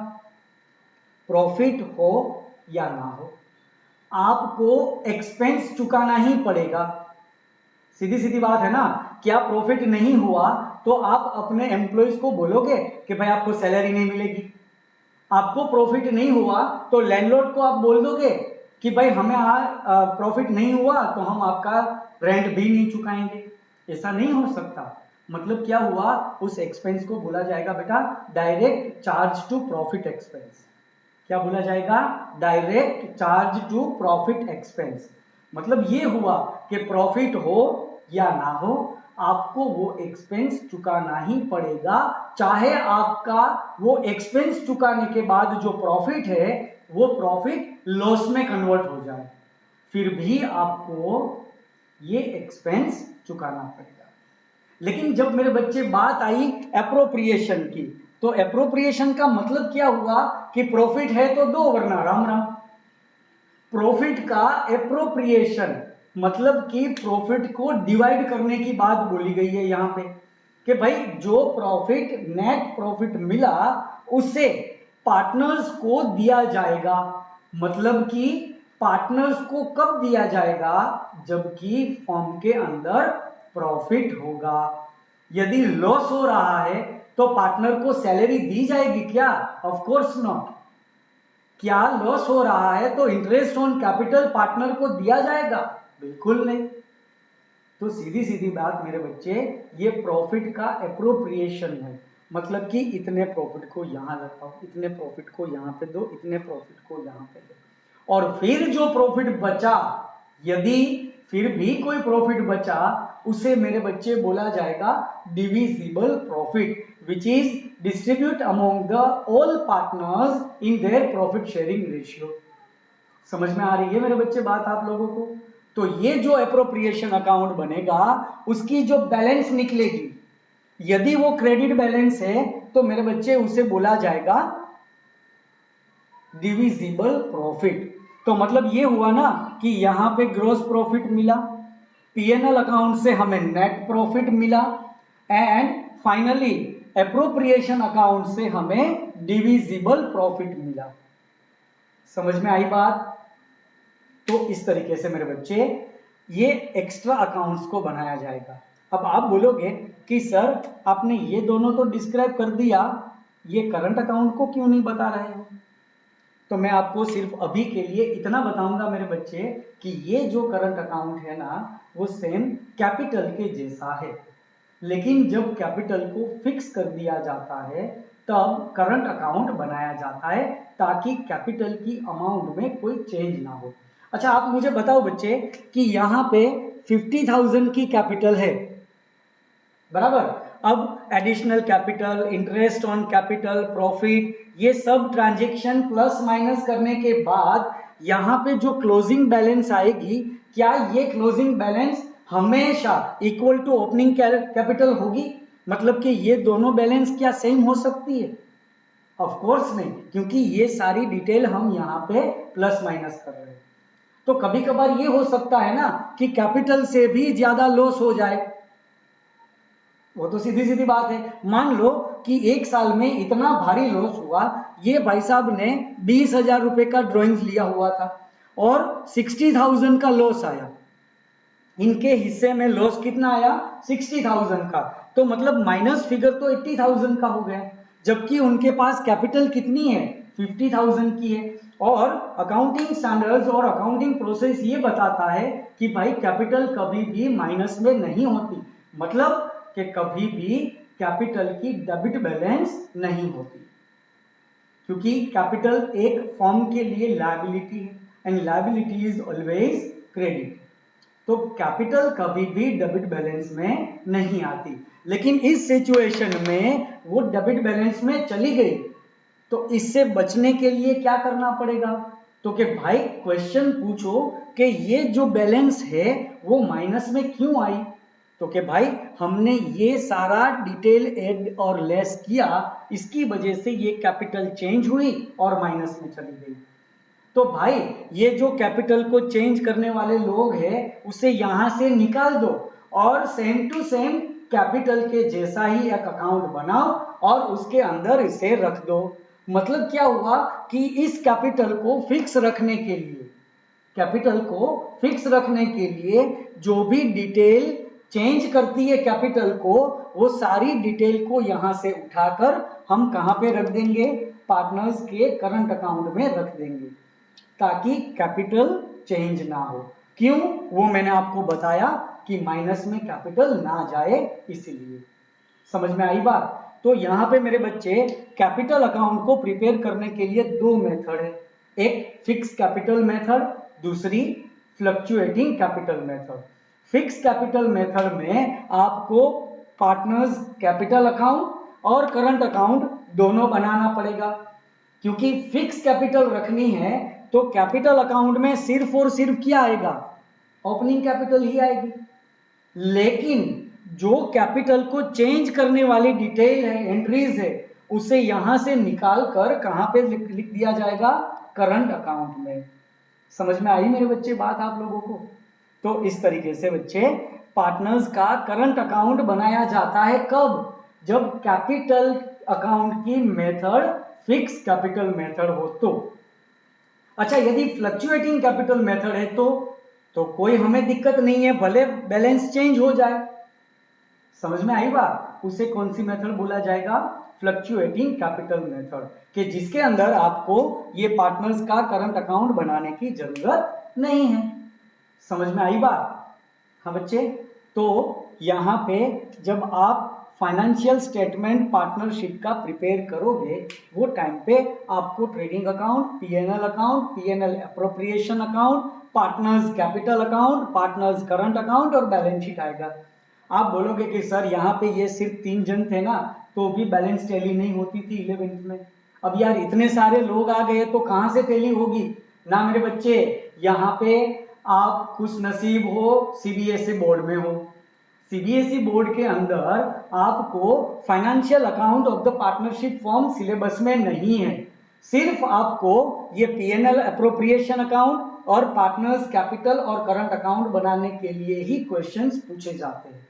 प्रॉफिट हो या ना हो आपको एक्सपेंस चुकाना ही पड़ेगा। सीधी सीधी बात है ना। क्या प्रॉफिट नहीं हुआ तो आप अपने एम्प्लॉयज को बोलोगे कि भाई आपको सैलरी नहीं मिलेगी? आपको प्रॉफिट नहीं हुआ तो लैंडलॉर्ड को आप बोल दोगे कि भाई हमें प्रॉफिट नहीं हुआ तो हम आपका रेंट भी नहीं चुकाएंगे? ऐसा नहीं हो सकता। मतलब क्या हुआ, उस एक्सपेंस को बोला जाएगा बेटा direct charge to profit expense. क्या बोला जाएगा? Direct charge to profit expense. मतलब ये हुआ कि प्रॉफिट हो या ना हो आपको वो एक्सपेंस चुकाना ही पड़ेगा, चाहे आपका वो एक्सपेंस चुकाने के बाद जो प्रॉफिट है वो प्रॉफिट लॉस में कन्वर्ट हो जाए, फिर भी आपको ये एक्सपेंस चुकाना पड़ेगा। लेकिन जब मेरे बच्चे बात आई एप्रोप्रिएशन की, तो एप्रोप्रिएशन का मतलब क्या हुआ कि प्रॉफिट है तो दो वरना राम राम। प्रॉफिट का एप्रोप्रिएशन मतलब कि प्रॉफिट को डिवाइड करने की बात बोली गई है यहां पे कि भाई जो प्रॉफिट नेट प्रॉफिट मिला उसे पार्टनर्स को दिया जाएगा। मतलब कि पार्टनर्स को कब दिया जाएगा, जबकि फर्म के अंदर प्रॉफिट होगा। यदि लॉस हो रहा है तो पार्टनर को सैलरी दी जाएगी क्या? Of course not. क्या लॉस हो रहा है तो इंटरेस्ट ऑन कैपिटल पार्टनर को दिया जाएगा? बिल्कुल नहीं। तो सीधी सीधी बात मेरे बच्चे, ये प्रॉफिट का एप्रोप्रिएशन है। मतलब कि इतने प्रॉफिट को यहां लगाओ, इतने प्रॉफिट को यहां पे दो, इतने प्रॉफिट को यहां पे दो, और फिर जो प्रॉफिट बचा, यदि फिर भी कोई प्रॉफिट बचा, उसे मेरे बच्चे बोला जाएगा divisible profit, which is distribute among the all partners in their profit sharing ratio. समझ में आ रही है मेरे बच्चे बात आप लोगों को? तो ये जो एप्रोप्रिएशन अकाउंट बनेगा, उसकी जो बैलेंस निकलेगी, यदि वो क्रेडिट बैलेंस है तो मेरे बच्चे उसे बोला जाएगा डिविजिबल प्रॉफिट। तो मतलब ये हुआ ना कि यहां पे ग्रॉस प्रॉफिट मिला, पीएनएल अकाउंट से हमें नेट प्रॉफिट मिला, एंड फाइनली एप्रोप्रिएशन अकाउंट से हमें डिविजिबल प्रॉफिट मिला। समझ में आई बात? तो इस तरीके से मेरे बच्चे ये एक्स्ट्रा अकाउंट्स को बनाया जाएगा। अब आप बोलोगे कि सर आपने ये दोनों तो डिस्क्राइब कर दिया, ये करंट अकाउंट को क्यों नहीं बता रहे हो? तो मैं आपको सिर्फ अभी के लिए इतना बताऊंगा मेरे बच्चे कि ये जो करंट अकाउंट है ना, वो सेम कैपिटल के जैसा है, लेकिन जब कैपिटल को फिक्स कर दिया जाता है तब करंट अकाउंट बनाया जाता है, ताकि कैपिटल की अमाउंट में कोई चेंज ना हो। अच्छा आप मुझे बताओ बच्चे कि यहां पे 50,000 की कैपिटल है, बराबर। अब additional capital, interest on capital, profit, ये सब ट्रांजैक्शन प्लस माइनस करने के बाद यहां पे जो क्लोजिंग बैलेंस आएगी, क्या ये क्लोजिंग बैलेंस हमेशा इक्वल टू ओपनिंग कैपिटल होगी? मतलब कि ये दोनों बैलेंस क्या सेम हो सकती है? ऑफ कोर्स नहीं, क्योंकि ये सारी डिटेल हम यहां पे प्लस माइनस कर रहे हैं। तो कभी कभार ये हो सकता है ना कि कैपिटल से भी ज्यादा लॉस हो जाए, वो तो सीधी सीधी बात है। मान लो कि एक साल में इतना भारी लॉस हुआ, ये भाई साहब ने 20,000 रुपए का ड्रॉइंग लिया हुआ था और 60,000 का लॉस आया, इनके हिस्से में लॉस कितना आया? 60,000 का। तो मतलब माइनस फिगर तो 80,000 का हो गया, जबकि उनके पास कैपिटल कितनी है? 50,000 की है। और अकाउंटिंग स्टैंडर्ड्स और अकाउंटिंग प्रोसेस ये बताता है कि भाई कैपिटल कभी भी माइनस में नहीं होती, मतलब कि कभी भी कैपिटल की डेबिट बैलेंस नहीं होती, क्योंकि कैपिटल एक फर्म के लिए लायबिलिटी है and liability is always credit. तो कैपिटल कभी भी डेबिट बैलेंस में नहीं आती, लेकिन इस सिचुएशन में वो डेबिट बैलेंस में चली गई। तो इससे बचने के लिए क्या करना पड़ेगा? तो कि भाई क्वेश्चन पूछो कि ये जो बैलेंस है वो माइनस में क्यों आई? तो कि भाई हमने ये सारा डिटेल ऐड और लेस किया, इसकी वजह से ये कैपिटल चेंज हुई और माइनस में चली गई। तो भाई ये जो कैपिटल को चेंज करने वाले लोग हैं उसे यहां से निकाल दो और सेम टू सेम कैपिटल के जैसा ही एक अकाउंट बनाओ और उसके अंदर इसे रख दो। मतलब क्या हुआ कि इस कैपिटल को फिक्स रखने के लिए, कैपिटल को फिक्स रखने के लिए जो भी डिटेल चेंज करती है कैपिटल को, वो सारी डिटेल को यहां से उठाकर हम कहां पे रख देंगे? पार्टनर्स के करंट अकाउंट में रख देंगे, ताकि कैपिटल चेंज ना हो। क्यों? वो मैंने आपको बताया कि माइनस में कैपिटल ना जाए, इसीलिए। समझ में आई बात? तो यहां पे मेरे बच्चे कैपिटल अकाउंट को प्रिपेयर करने के लिए दो मेथड है, एक फिक्स कैपिटल मेथड, दूसरी fluctuating capital method. Fix capital method में आपको पार्टनर्स कैपिटल अकाउंट और करंट अकाउंट दोनों बनाना पड़ेगा, क्योंकि फिक्स कैपिटल रखनी है तो कैपिटल अकाउंट में सिर्फ और सिर्फ क्या आएगा? ओपनिंग कैपिटल ही आएगी। लेकिन जो कैपिटल को चेंज करने वाली डिटेल है, एंट्रीज है, उसे यहां से निकाल कर कहां पे लिख दिया जाएगा? करंट अकाउंट में। समझ में आई मेरे बच्चे बात आप लोगों को? तो इस तरीके से बच्चे पार्टनर्स का करंट अकाउंट बनाया जाता है कब? जब कैपिटल अकाउंट की मेथड फिक्स कैपिटल मेथड हो तो। अच्छा, यदि फ्लक्चुएटिंग कैपिटल मेथड है तो कोई हमें दिक्कत नहीं है, भले बैलेंस चेंज हो जाए। समझ में आई बात? उसे कौन सी मेथड बोला जाएगा? फ्लक्चुएटिंग कैपिटल मेथड, कि जिसके अंदर आपको ये पार्टनर्स का करंट अकाउंट बनाने की जरूरत नहीं है। समझ में आई बात? हाँ बच्चे, तो यहां पे जब आप फाइनेंशियल स्टेटमेंट पार्टनरशिप का प्रिपेयर करोगे, वो टाइम पे आपको trading account, PNL account, PNL appropriation account, partners capital account, partners current account और बैलेंस शीट आएगा। आप बोलोगे कि सर यहाँ पे ये सिर्फ 3 जन थे ना, तो भी बैलेंस टैली नहीं होती थी 11th में। अब यार इतने सारे लोग आ गए तो कहां से टैली होगी? ना मेरे बच्चे, यहाँ पे आप खुश नसीब हो सीबीएसई बोर्ड में हो। सीबीएसई बोर्ड के अंदर आपको financial account of the partnership form syllabus में नहीं है। सिर्फ आपको ये पीएनएल अप्रोप्रिएशन अकाउंट और पार्टनर्स कैपिटल और करंट अकाउंट बनाने के लिए ही क्वेश्चंस पूछे जाते हैं।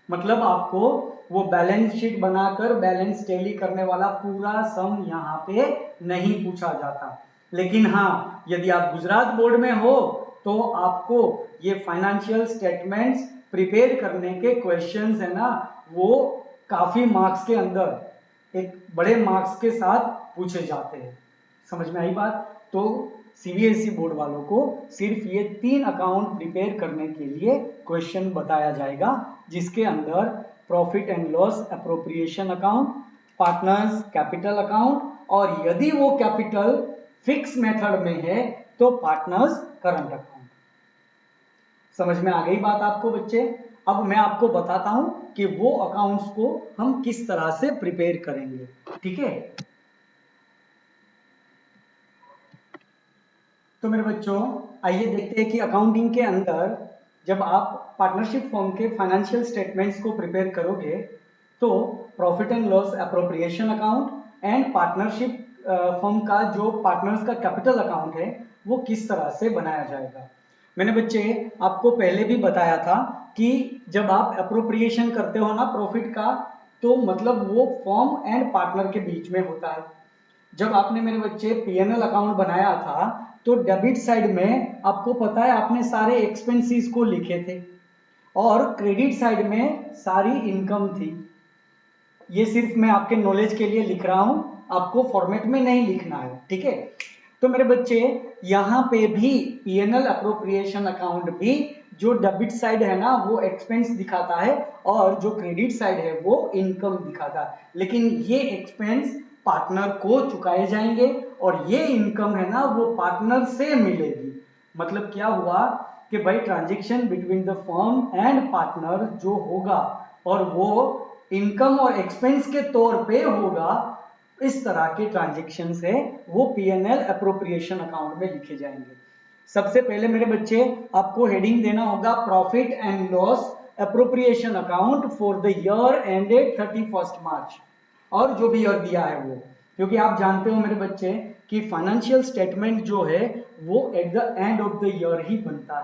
मतलब आपको वो बैलेंस शीट बनाकर बैलेंस टैली करने वाला पूरा सम यहाँ पे नहीं पूछा जाता। लेकिन हाँ, यदि आप गुजरात बोर्ड में हो तो आपको ये फाइनेंशियल स्टेटमेंट्स प्रिपेयर करने के क्वेश्चंस है ना, वो काफी मार्क्स के अंदर एक बड़े मार्क्स के साथ पूछे जाते हैं। समझ में आई बात? तो सीबीएसई बोर्ड वालों को सिर्फ ये 3 अकाउंट प्रिपेयर करने के लिए क्वेश्चन बताया जाएगा, जिसके अंदर profit and loss appropriation account, partners capital account, और यदि वो कैपिटल फिक्स मेथड में है तो पार्टनर्स करंट अकाउंट। समझ में आ गई बात आपको बच्चे? अब मैं आपको बताता हूं कि वो अकाउंट्स को हम किस तरह से प्रिपेयर करेंगे। ठीक है, तो मेरे बच्चों आइए देखते हैं कि अकाउंटिंग के अंदर जब आप पार्टनरशिप फॉर्म के फाइनेंशियल स्टेटमेंट्स को प्रिपेयर करोगे तो profit and loss appropriation account and partnership form का जो पार्टनर्स का कैपिटल अकाउंट है वो किस तरह से बनाया जाएगा। मैंने बच्चे आपको पहले भी बताया था कि जब आप अप्रोप्रिएशन करते हो ना प्रॉफिट का, तो मतलब वो फॉर्म एंड पार्टनर के बीच में होता है। जब आपने मेरे बच्चे पीएनएल अकाउंट बनाया था तो डेबिट साइड में आपको पता है आपने सारे एक्सपेंसेस को लिखे थे और क्रेडिट साइड में सारी इनकम थी। ये सिर्फ मैं आपके नॉलेज के लिए लिख रहा हूं, आपको फॉर्मेट में नहीं लिखना है। ठीक है, तो मेरे बच्चे यहां पे भी पीएनएल अप्रोप्रिएशन अकाउंट भी जो डेबिट साइड है ना वो एक्सपेंस दिखाता है और जो क्रेडिट साइड है वो इनकम दिखाता है। लेकिन ये एक्सपेंस पार्टनर को चुकाए जाएंगे और ये इनकम है ना वो पार्टनर से मिलेगी। मतलब क्या हुआ कि भाई transaction between the firm and partner जो होगा और वो इनकम और एक्सपेंस के तौर पे होगा, इस तरह के ट्रांजैक्शन है वो पीएनएल अप्रोप्रिएशन अकाउंट में लिखे जाएंगे। सबसे पहले मेरे बच्चे आपको हेडिंग देना होगा profit and loss appropriation account for the year ended 31 मार्च, और जो भी ईयर दिया है वो, क्योंकि आप जानते हो मेरे बच्चे कि फाइनेंशियल स्टेटमेंट जो है वो at the end of the year ही बनता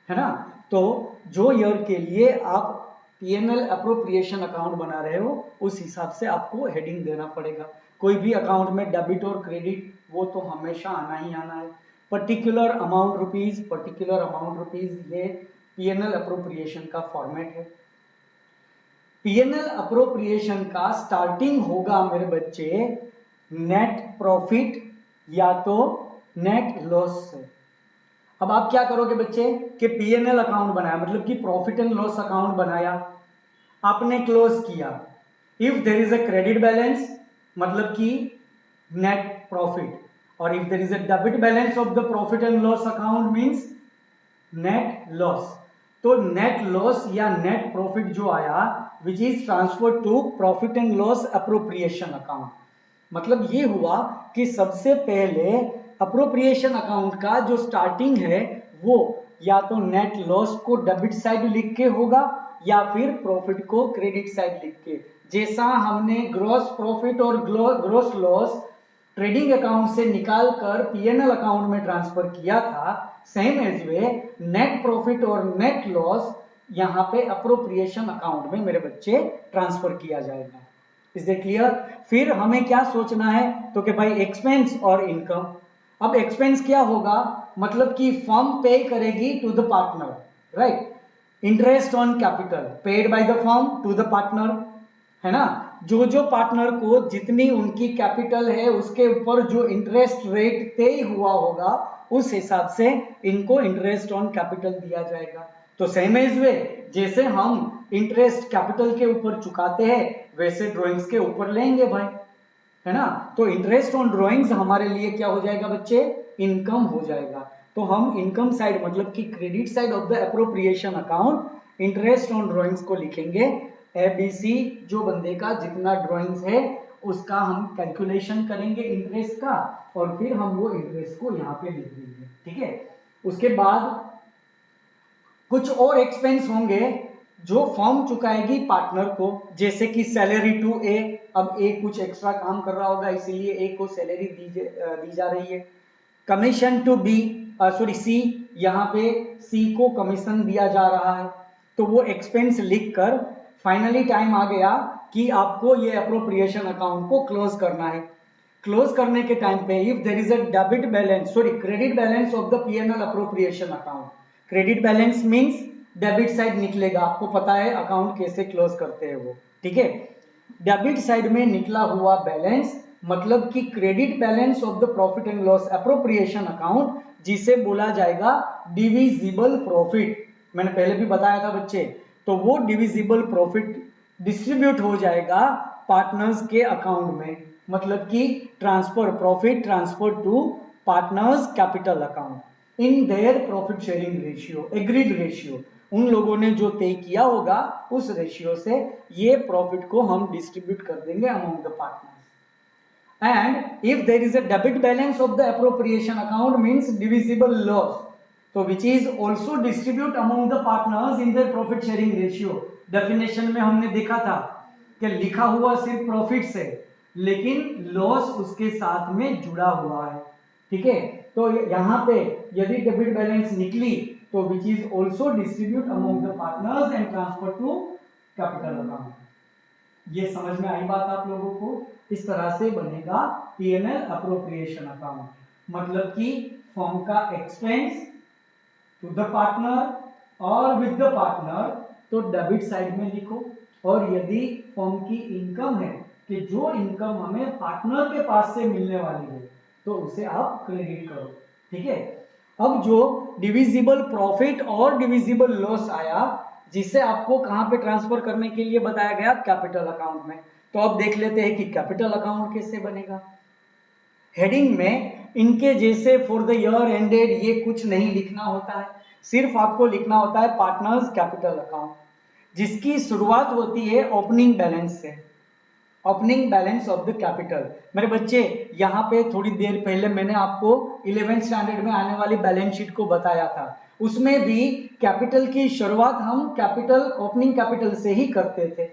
है ना। तो जो ईयर के लिए आप पीएनएल अप्रोप्रिएशन अकाउंट बना रहे हो उस हिसाब से आपको हेडिंग देना पड़ेगा। कोई भी अकाउंट में डेबिट और क्रेडिट वो तो हमेशा आना ही आना है। Particular amount rupees, particular amount rupees, ये पीएनएल अप्रोप्रिएशन का फॉर्मेट है। पीएनएल अप्रोप्रिएशन का स्टार्टिंग होगा मेरे बच्चे नेट प्रॉफिट या तो नेट लॉस से। अब आप क्या करोगे बच्चे कि पीएनएल अकाउंट बनाया, मतलब कि प्रॉफिट एंड लॉस अकाउंट बनाया, आपने क्लोज किया। If there is a credit balance मतलब कि नेट प्रॉफिट, और if there is a debit balance of the profit and loss account means net loss. तो नेट लॉस या नेट प्रॉफिट जो आया which is transfer to profit and loss appropriation account. मतलब ये हुआ कि सबसे पहले अप्रोप्रिएशन अकाउंट का जो स्टार्टिंग है वो या तो नेट लॉस को डेबिट साइड लिख के होगा या फिर प्रॉफिट को क्रेडिट साइड लिख के। जैसा हमने ग्रॉस प्रॉफिट और ग्रॉस लॉस ट्रेडिंग अकाउंट से निकाल कर पीएनएल अकाउंट में ट्रांसफर किया था, सेम एज वे नेट प्रॉफिट और नेट लॉस यहां पे अप्रोप्रिएशन अकाउंट में मेरे बच्चे ट्रांसफर किया जाएगा। Is it clear? फिर हमें क्या सोचना है तो कि भाई एक्सपेंस और इनकम। अब एक्सपेंस क्या होगा, मतलब कि फर्म पे करेगी to the partner, right. Interest on capital paid by the firm to the partner, है ना। जो जो पार्टनर को जितनी उनकी कैपिटल है उसके ऊपर जो इंटरेस्ट रेट तय हुआ होगा उस हिसाब से इनको इंटरेस्ट ऑन कैपिटल दिया जाएगा। तो सेम एज वे जैसे हम इंटरेस्ट कैपिटल के ऊपर चुकाते हैं वैसे ड्राइंग्स के ऊपर लेंगे भाई, है ना। तो इंटरेस्ट ऑन ड्राइंग्स हमारे लिए क्या हो जाएगा बच्चे, इनकम हो जाएगा। तो हम इनकम साइड मतलब कि credit side of the appropriation account interest on drawings को लिखेंगे। एबीसी जो बंदे का जितना ड्राइंग्स है उसका हम कैलकुलेशन करेंगे इंटरेस्ट का, और फिर हम वो इंटरेस्ट को यहाँ पे लिख देंगे, ठीक है। उसके बाद कुछ और एक्सपेंस होंगे जो फर्म चुकाएगी पार्टनर को, जैसे कि सैलरी टू ए। अब ए कुछ एक्स्ट्रा काम कर रहा होगा इसीलिए ए को सैलरी दी जा रही है। Commission to B, sorry C, यहाँ पे सी को कमीशन दिया जा रहा है। तो वो एक्सपेंस लिखकर फाइनली टाइम आ गया कि आपको ये अप्रोप्रिएशन अकाउंट को क्लोज करना है। क्लोज करने के टाइम पे if there is a debit balance, sorry credit balance of the PNL appropriation account. Credit balance means debit side निकलेगा, आपको पता है अकाउंट कैसे क्लोज करते हैं वो, ठीक है। डेबिट साइड में निकला हुआ बैलेंस मतलब कि credit balance of the profit and loss appropriation account, जिसे बोला जाएगा डिविजिबल प्रॉफिट। मैंने पहले भी बताया था बच्चे। तो वो डिविजिबल प्रॉफिट डिस्ट्रीब्यूट हो जाएगा पार्टनर्स के अकाउंट में, मतलब कि transfer profit transfer to partners capital account in their profit sharing ratio, agreed ratio. उन लोगों ने जो तय किया होगा उस रेशियो से ये प्रॉफिट को हम डिस्ट्रीब्यूट कर देंगे among the partners. And if there is a debit balance of the appropriation account means divisible loss, so which is also distribute among the partners in their profit sharing ratio। Definition में हमने देखा था कि लिखा हुआ सिर्फ profit से, लेकिन लॉस उसके साथ में जुड़ा हुआ है, ठीक है। तो यहाँ पे यदि डेबिट बैलेंस निकली तो which is also distribute among the partners and transfer to capital account. ये समझ में आई बात आप लोगों को। इस तरह से बनेगा पीएनएल अप्रोप्रिएशन अकाउंट, मतलब कि फर्म का एक्सपेंस टू द पार्टनर और विद द पार्टनर तो डेबिट साइड में लिखो, और यदि फर्म की इनकम है कि जो इनकम हमें पार्टनर के पास से मिलने वाली है तो उसे आप क्रेडिट करो, ठीक है। अब जो डिविजिबल प्रॉफिट और डिविजिबल लॉस आया जिसे आपको कहां पे ट्रांसफर करने के लिए बताया गया, कैपिटल अकाउंट में। तो अब देख लेते हैं कि कैपिटल अकाउंट कैसे बनेगा। हेडिंग में इनके जैसे फॉर द ईयर एंडेड ये कुछ नहीं लिखना होता है, सिर्फ आपको लिखना होता है पार्टनर्स कैपिटल अकाउंट, जिसकी शुरुआत होती है ओपनिंग बैलेंस से। Opening balance of the capital. मेरे बच्चे यहाँ पे थोड़ी देर पहले मैंने आपको 11th स्टैंडर्ड में आने वाली बैलेंस शीट को बताया था, उसमें भी कैपिटल की शुरुआत हम कैपिटल ओपनिंग कैपिटल से ही करते थे।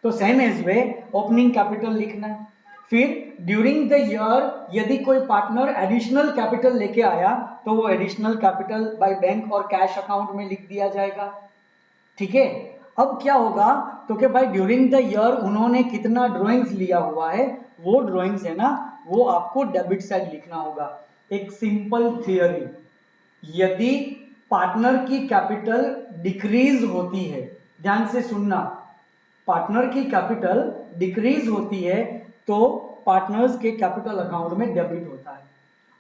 तो सेम एज वे ओपनिंग कैपिटल लिखना है। फिर ड्यूरिंग द ईयर यदि कोई पार्टनर एडिशनल कैपिटल लेके आया तो वो एडिशनल कैपिटल बाय बैंक और कैश अकाउंट में लिख दिया जाएगा, ठीक है। अब क्या होगा तो कि भाई ड्यूरिंग द ईयर उन्होंने कितना ड्राइंग्स लिया हुआ है वो ड्राइंग्स है ना वो आपको डेबिट साइड लिखना होगा। एक सिंपल थियरी, यदि पार्टनर की कैपिटल डिक्रीज होती है, ध्यान से सुनना, पार्टनर की कैपिटल डिक्रीज होती है तो पार्टनर्स के कैपिटल अकाउंट में डेबिट होता है,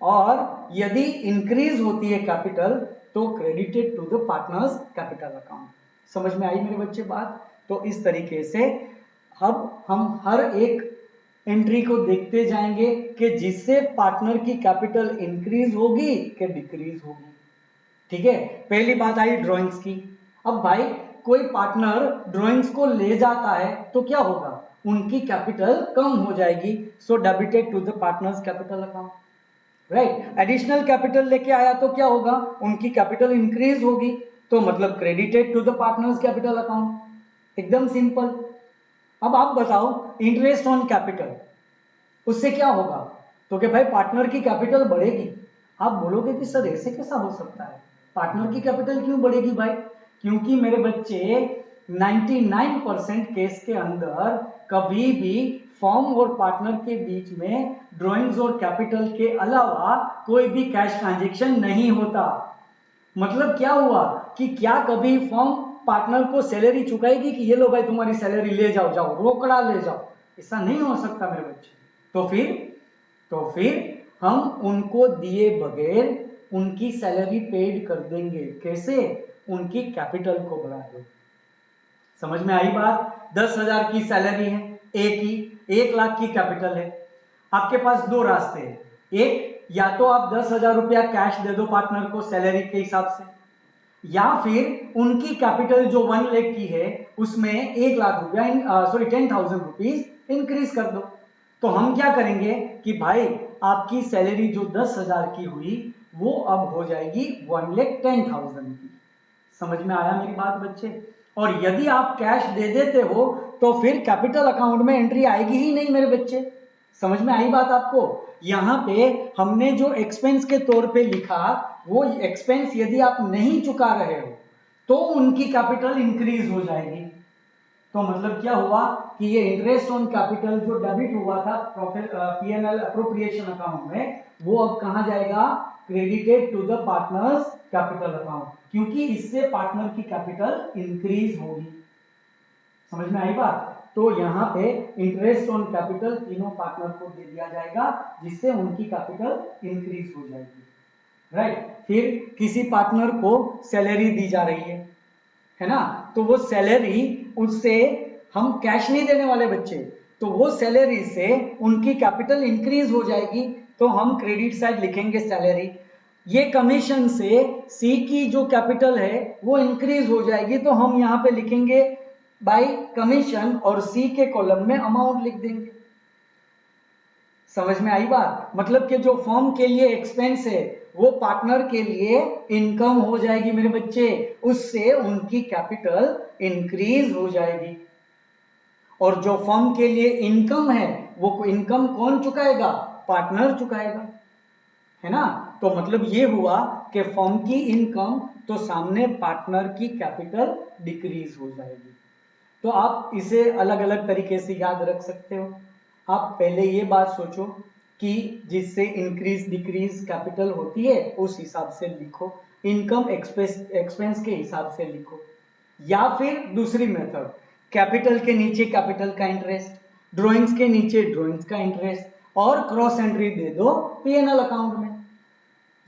और यदि इंक्रीज होती है कैपिटल तो credited to the partners capital account. समझ में आई मेरे बच्चे बात। तो इस तरीके से अब हम हर एक एंट्री को देखते जाएंगे कि जिससे पार्टनर की कैपिटल इंक्रीज होगी कि डिक्रीज होगी, ठीक है। पहली बात आई ड्राइंग्स की। अब भाई कोई पार्टनर ड्राइंग्स को ले जाता है तो क्या होगा, उनकी कैपिटल कम हो जाएगी, so debited to the partners capital account, right. Additional capital लेके आया तो क्या होगा, उनकी कैपिटल इंक्रीज होगी तो मतलब credited to the partners capital account, एकदम सिंपल। अब आप बताओ इंटरेस्ट ऑन कैपिटल, उससे क्या होगा, तो कि भाई पार्टनर की कैपिटल बढ़ेगी। आप बोलोगे कि सर ऐसे कैसा हो सकता है, पार्टनर की कैपिटल क्यों बढ़ेगी भाई, क्योंकि मेरे बच्चे 99% केस के अंदर कभी भी फर्म और पार्टनर के बीच में ड्राइंग्स और कैपिटल के अलावा कोई भी कैश ट्रांजैक्शन नहीं होता। मतलब क्या हुआ कि क्या कभी फर्म पार्टनर को सैलरी चुकाएगी कि ये लो भाई तुम्हारी सैलरी ले जाओ, जाओ रोकड़ा ले जाओ? ऐसा नहीं हो सकता मेरे बच्चे। तो फिर हम उनको दिए बगैर उनकी सैलरी पेड कर देंगे। कैसे? उनकी कैपिटल को बढ़ा दो। समझ में आई बात? 10,000 की सैलरी है, ए की 1 लाख की कैपिटल है। आपके पास दो रास्ते हैं। एक, या तो आप 10,000 रुपया कैश दे दो पार्टनर को सैलरी के हिसाब से, या फिर उनकी कैपिटल जो 1 लाख की है उसमें 1 लाख रुपया 10,000 रुपीज इंक्रीज कर दो। तो हम क्या करेंगे कि भाई आपकी सैलरी जो 10,000 की हुई वो अब हो जाएगी 1,10,000 की। समझ में आया मेरी बात बच्चे? और यदि आप कैश दे देते हो तो फिर कैपिटल अकाउंट में एंट्री आएगी ही नहीं मेरे बच्चे। समझ में आई बात आपको? यहां पे हमने जो एक्सपेंस के तौर पे लिखा वो एक्सपेंस यदि आप नहीं चुका रहे हो तो उनकी कैपिटल इंक्रीज हो जाएगी। तो मतलब क्या हुआ कि ये इंटरेस्ट ऑन कैपिटल जो डेबिट हुआ था P&L अप्रोप्रिएशन अकाउंट में, वो अब कहां जाएगा? Credited to the partners capital account, क्योंकि इससे पार्टनर की कैपिटल इंक्रीज होगी। समझ में आई बात? तो यहाँ पे इंटरेस्ट ऑन कैपिटल तीनों पार्टनर को दे दिया जाएगा जिससे उनकी कैपिटल इंक्रीज हो जाएगी। राइट? फिर किसी पार्टनर को सैलरी दी जा रही है ना? तो वो सैलरी उससे हम कैश नहीं देने वाले बच्चे, तो वो सैलरी से उनकी कैपिटल इंक्रीज हो जाएगी, तो हम क्रेडिट साइड लिखेंगे सैलरी। ये कमीशन से सी की जो कैपिटल है वो इंक्रीज हो जाएगी, तो हम यहाँ पे लिखेंगे बाय कमीशन और सी के कॉलम में अमाउंट लिख देंगे। समझ में आई बात? मतलब कि जो फर्म के लिए एक्सपेंस है वो पार्टनर के लिए इनकम हो जाएगी मेरे बच्चे, उससे उनकी कैपिटल इंक्रीज हो जाएगी। और जो फर्म के लिए इनकम है वो इनकम कौन चुकाएगा? पार्टनर चुकाएगा, है ना? तो मतलब ये हुआ कि फर्म की इनकम तो सामने पार्टनर की कैपिटल डिक्रीज हो जाएगी। तो आप इसे अलग अलग तरीके से याद रख सकते हो। आप पहले ये बात सोचो कि जिससे इंक्रीज डिक्रीज कैपिटल होती है उस हिसाब से लिखो, इनकम एक्सपेंस के हिसाब से लिखो। या फिर दूसरी मेथड, कैपिटल के नीचे कैपिटल का इंटरेस्ट, ड्राइंग्स के नीचे ड्राइंग्स का इंटरेस्ट, और क्रॉस एंट्री दे दो P&L अकाउंट में।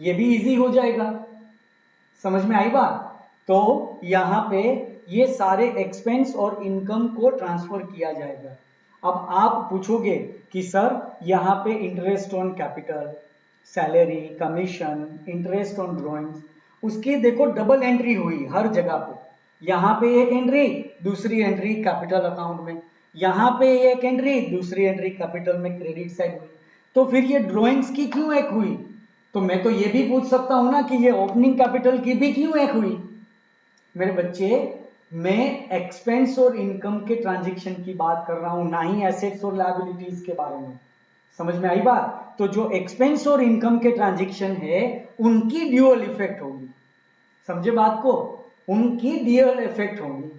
ये भी इजी हो जाएगा। समझ में आई बात? तो यहां पे ये सारे एक्सपेंस और इनकम को ट्रांसफर किया जाएगा। अब आप पूछोगे कि सर यहाँ पे interest on capital, salary, commission, interest on drawings, उसकी देखो डबल एंट्री हुई हर जगह पे। यहाँ पे एक एंट्री, दूसरी एंट्री कैपिटल अकाउंट में, यहाँ पे एक एंट्री, दूसरी एंट्री कैपिटल में क्रेडिट साइड हुई। तो फिर ये ड्राइंग्स की क्यों एक हुई? तो मैं तो ये भी पूछ सकता हूं ना कि ये ओपनिंग कैपिटल की भी क्यों एक हुई? मेरे बच्चे, मैं एक्सपेंस और इनकम के ट्रांजैक्शन की बात कर रहा हूं, ना ही एसेट्स और लायबिलिटीज के बारे में। समझ में आई बात? तो जो एक्सपेंस और इनकम के ट्रांजैक्शन है उनकी ड्यूअल इफेक्ट होगी। समझे बात को? उनकी ड्यूअल इफेक्ट होगी।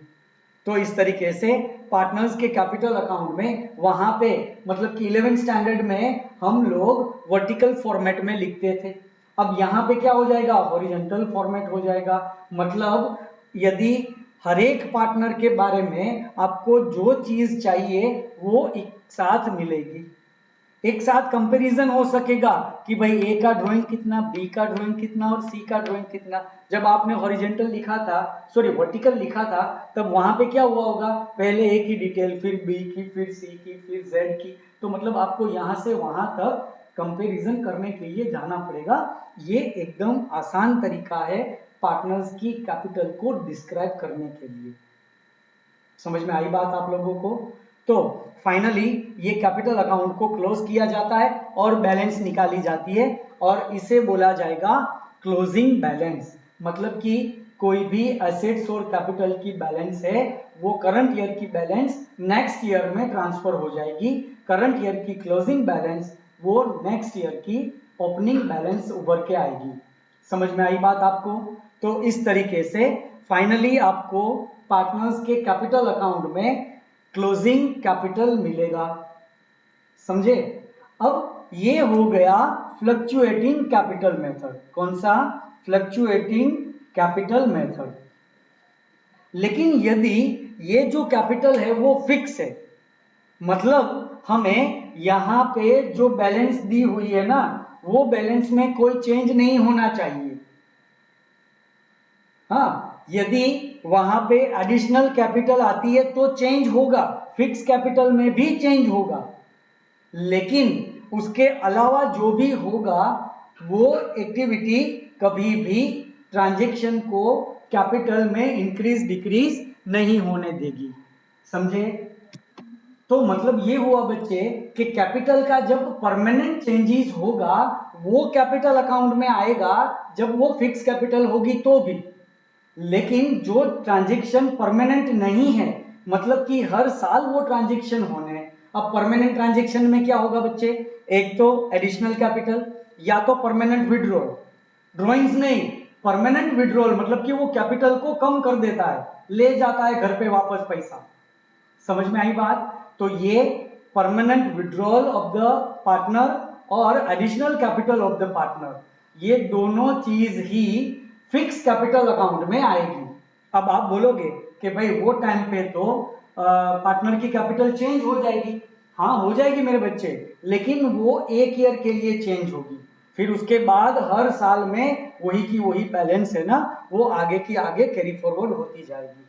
तो इस तरीके से पार्टनर्स के कैपिटल अकाउंट में वहां पे मतलब कि 11th स्टैंडर्ड में हम लोग वर्टिकल फॉर्मेट में लिखते थे। अब यहां पे क्या हो जाएगा? हॉरिजॉन्टल फॉर्मेट हो जाएगा। मतलब यदि हर एक पार्टनर के बारे में आपको जो चीज चाहिए वो एक साथ मिलेगी, एक साथ कंपैरिजन हो सकेगा कि भाई ए का ड्राइंग कितना, बी का ड्राइंग कितना और सी का ड्राइंग कितना। जब आपने हॉरिजॉन्टल लिखा था, सॉरी वर्टिकल लिखा था, तब वहां पे क्या हुआ होगा? पहले ए की डिटेल, फिर बी की, फिर सी की, फिर जेड की। तो मतलब आपको यहां से वहां तक कंपैरिजन करने के लिए जाना पड़ेगा। ये एकदम आसान तरीका है पार्टनर्स की कैपिटल को डिस्क्राइब करने के लिए। समझ में आई बात आप लोगों को? तो फाइनली ये कैपिटल अकाउंट को क्लोज किया जाता है और बैलेंस निकाली जाती है और इसे बोला जाएगा क्लोजिंग बैलेंस। मतलब कि कोई भी एसेट्स और कैपिटल की बैलेंस है वो करंट ईयर की बैलेंस नेक्स्ट ईयर में ट्रांसफर हो जाएगी। करंट ईयर की क्लोजिंग बैलेंस वो नेक्स्ट ईयर की ओपनिंग बैलेंस उभर के आएगी। समझ में आई बात आपको? तो इस तरीके से फाइनली आपको पार्टनर्स के कैपिटल अकाउंट में क्लोजिंग कैपिटल मिलेगा। समझे? अब ये हो गया फ्लक्चुएटिंग कैपिटल मेथड। कौन सा? Fluctuating capital method. लेकिन यदि ये जो कैपिटल है वो फिक्स है, मतलब हमें यहां पे जो बैलेंस दी हुई है ना, वो बैलेंस में कोई चेंज नहीं होना चाहिए। हाँ, यदि वहां पे एडिशनल कैपिटल आती है तो चेंज होगा, फिक्स कैपिटल में भी चेंज होगा, लेकिन उसके अलावा जो भी होगा वो एक्टिविटी कभी भी ट्रांजैक्शन को कैपिटल में इंक्रीज डिक्रीज नहीं होने देगी। समझे? तो मतलब ये हुआ बच्चे कि कैपिटल का जब परमानेंट चेंजेस होगा वो कैपिटल अकाउंट में आएगा, जब वो फिक्स कैपिटल होगी तो भी। लेकिन जो ट्रांजैक्शन परमानेंट नहीं है, मतलब कि हर साल वो ट्रांजैक्शन होने हैं। अब परमानेंट ट्रांजैक्शन में क्या होगा बच्चे? एक तो एडिशनल कैपिटल या तो परमानेंट विड्रॉल। ड्रॉइंग्स नहीं, परमानेंट विड्रॉल मतलब कि वो कैपिटल को कम कर देता है, ले जाता है घर पे वापस पैसा। समझ में आई बात? तो ये permanent withdrawal of the partner और additional capital of the partner, ये दोनों चीज ही फिक्स कैपिटल अकाउंट में आएगी। अब आप बोलोगे कि भाई वो टाइम पे तो पार्टनर की कैपिटल चेंज हो जाएगी। हाँ हो जाएगी मेरे बच्चे, लेकिन वो एक ईयर के लिए चेंज होगी, फिर उसके बाद हर साल में वही की वही बैलेंस है ना, वो आगे की आगे कैरी फॉरवर्ड होती जाएगी।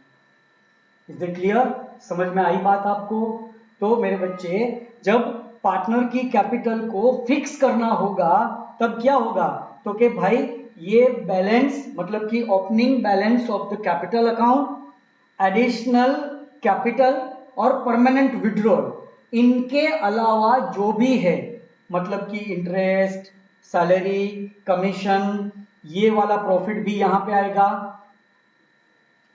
Is it clear? समझ में आई बात आपको? तो मेरे बच्चे, जब पार्टनर की कैपिटल को फिक्स करना होगा तब क्या होगा? तो कि भाई ये बैलेंस मतलब कि opening balance of the capital account, additional capital और परमानेंट विड्रॉल, इनके अलावा जो भी है, मतलब कि इंटरेस्ट, सैलरी, कमीशन, ये वाला प्रॉफिट भी यहां पे आएगा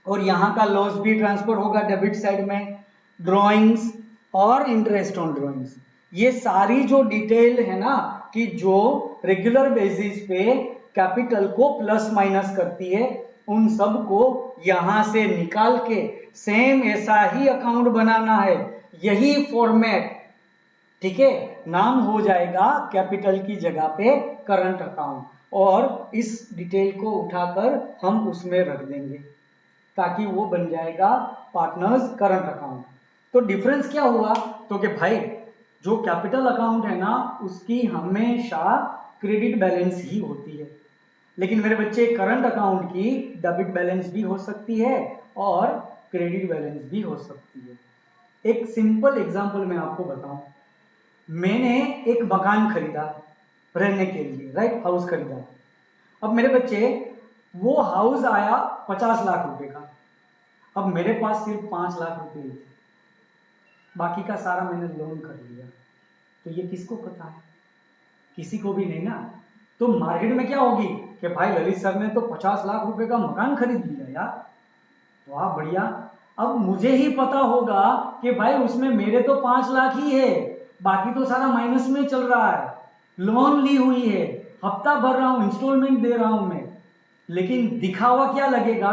और यहां का लॉस भी ट्रांसफर होगा डेबिट साइड में, ड्रॉइंग्स और इंटरेस्ट ऑन ड्रॉइंग्स, ये सारी जो डिटेल है ना कि जो रेगुलर बेसिस पे कैपिटल को प्लस माइनस करती है, उन सब को यहां से निकाल के सेम ऐसा ही अकाउंट बनाना है, यही फॉर्मेट। ठीक है, नाम हो जाएगा कैपिटल की जगह पे करंट अकाउंट, और इस डिटेल को उठाकर हम उसमें रख देंगे ताकि वो बन जाएगा पार्टनर्स करंट अकाउंट। तो डिफरेंस क्या हुआ? तो कि भाई जो कैपिटल अकाउंट है ना उसकी हमेशा क्रेडिट बैलेंस ही होती है, लेकिन मेरे बच्चे करंट अकाउंट की डेबिट बैलेंस भी हो सकती है और क्रेडिट बैलेंस भी हो सकती है। एक सिंपल एग्जांपल मैं आपको बताऊं, मैंने एक मकान खरीदा रहने के लिए, राइट, हाउस खरीदा। अब मेरे बच्चे वो हाउस आया 50 लाख रुपए का, अब मेरे पास सिर्फ 5 लाख रुपए ही थे, बाकी का सारा मैंने लोन कर लिया। तो ये किसको पता है? किसी को भी नहीं ना। तो मार्केट में क्या होगी कि भाई ललित सर ने तो 50 लाख रुपए का मकान खरीद लिया यार, वाह बढ़िया। अब मुझे ही पता होगा कि भाई उसमें मेरे तो 5 लाख ही है, बाकी तो सारा माइनस में चल रहा है, लोन ली हुई है, हफ्ता भर रहा हूं, इंस्टॉलमेंट दे रहा हूं मैं, लेकिन दिखावा क्या लगेगा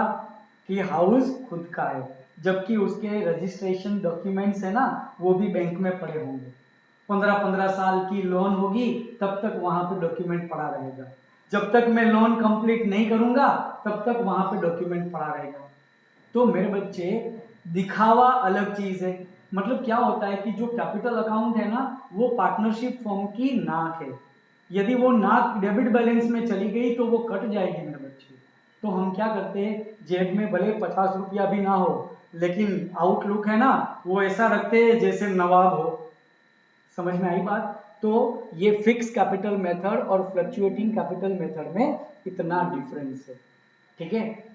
कि हाउस खुद का है, जबकि उसके रजिस्ट्रेशन डॉक्यूमेंट्स है ना वो भी बैंक में पड़े होंगे। 15-15 साल की लोन होगी तब तक वहां पे डॉक्यूमेंट पड़ा रहेगा, जब तक मैं लोन कंप्लीट नहीं करूंगा तब तक वहां पे डॉक्यूमेंट पड़ा रहेगा। तो मेरे बच्चे, दिखावा अलग चीज है। मतलब क्या होता है कि जो कैपिटल अकाउंट है ना वो पार्टनरशिप फॉर्म की नाक है, यदि वो नाक डेबिट बैलेंस में चली गई तो वो कट जाएगी मेरे बच्चे। तो हम क्या करते हैं, जेब में भले 50 रुपया भी ना हो, लेकिन आउटलुक है ना वो ऐसा रखते हैं जैसे नवाब हो। समझ में आई बात? तो ये फिक्स कैपिटल मेथड और फ्लक्चुएटिंग कैपिटल मेथड में इतना डिफरेंस है। ठीक है,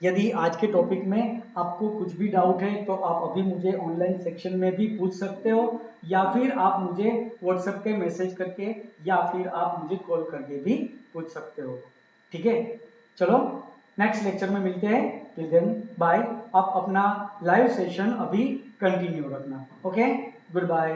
यदि आज के टॉपिक में आपको कुछ भी डाउट है तो आप अभी मुझे ऑनलाइन सेक्शन में भी पूछ सकते हो, या फिर आप मुझे व्हाट्सएप पे मैसेज करके या फिर आप मुझे कॉल करके भी पूछ सकते हो। ठीक है, चलो नेक्स्ट लेक्चर में मिलते हैं। Till then bye. आप अपना लाइव सेशन अभी कंटिन्यू रखना। Okay, good bye.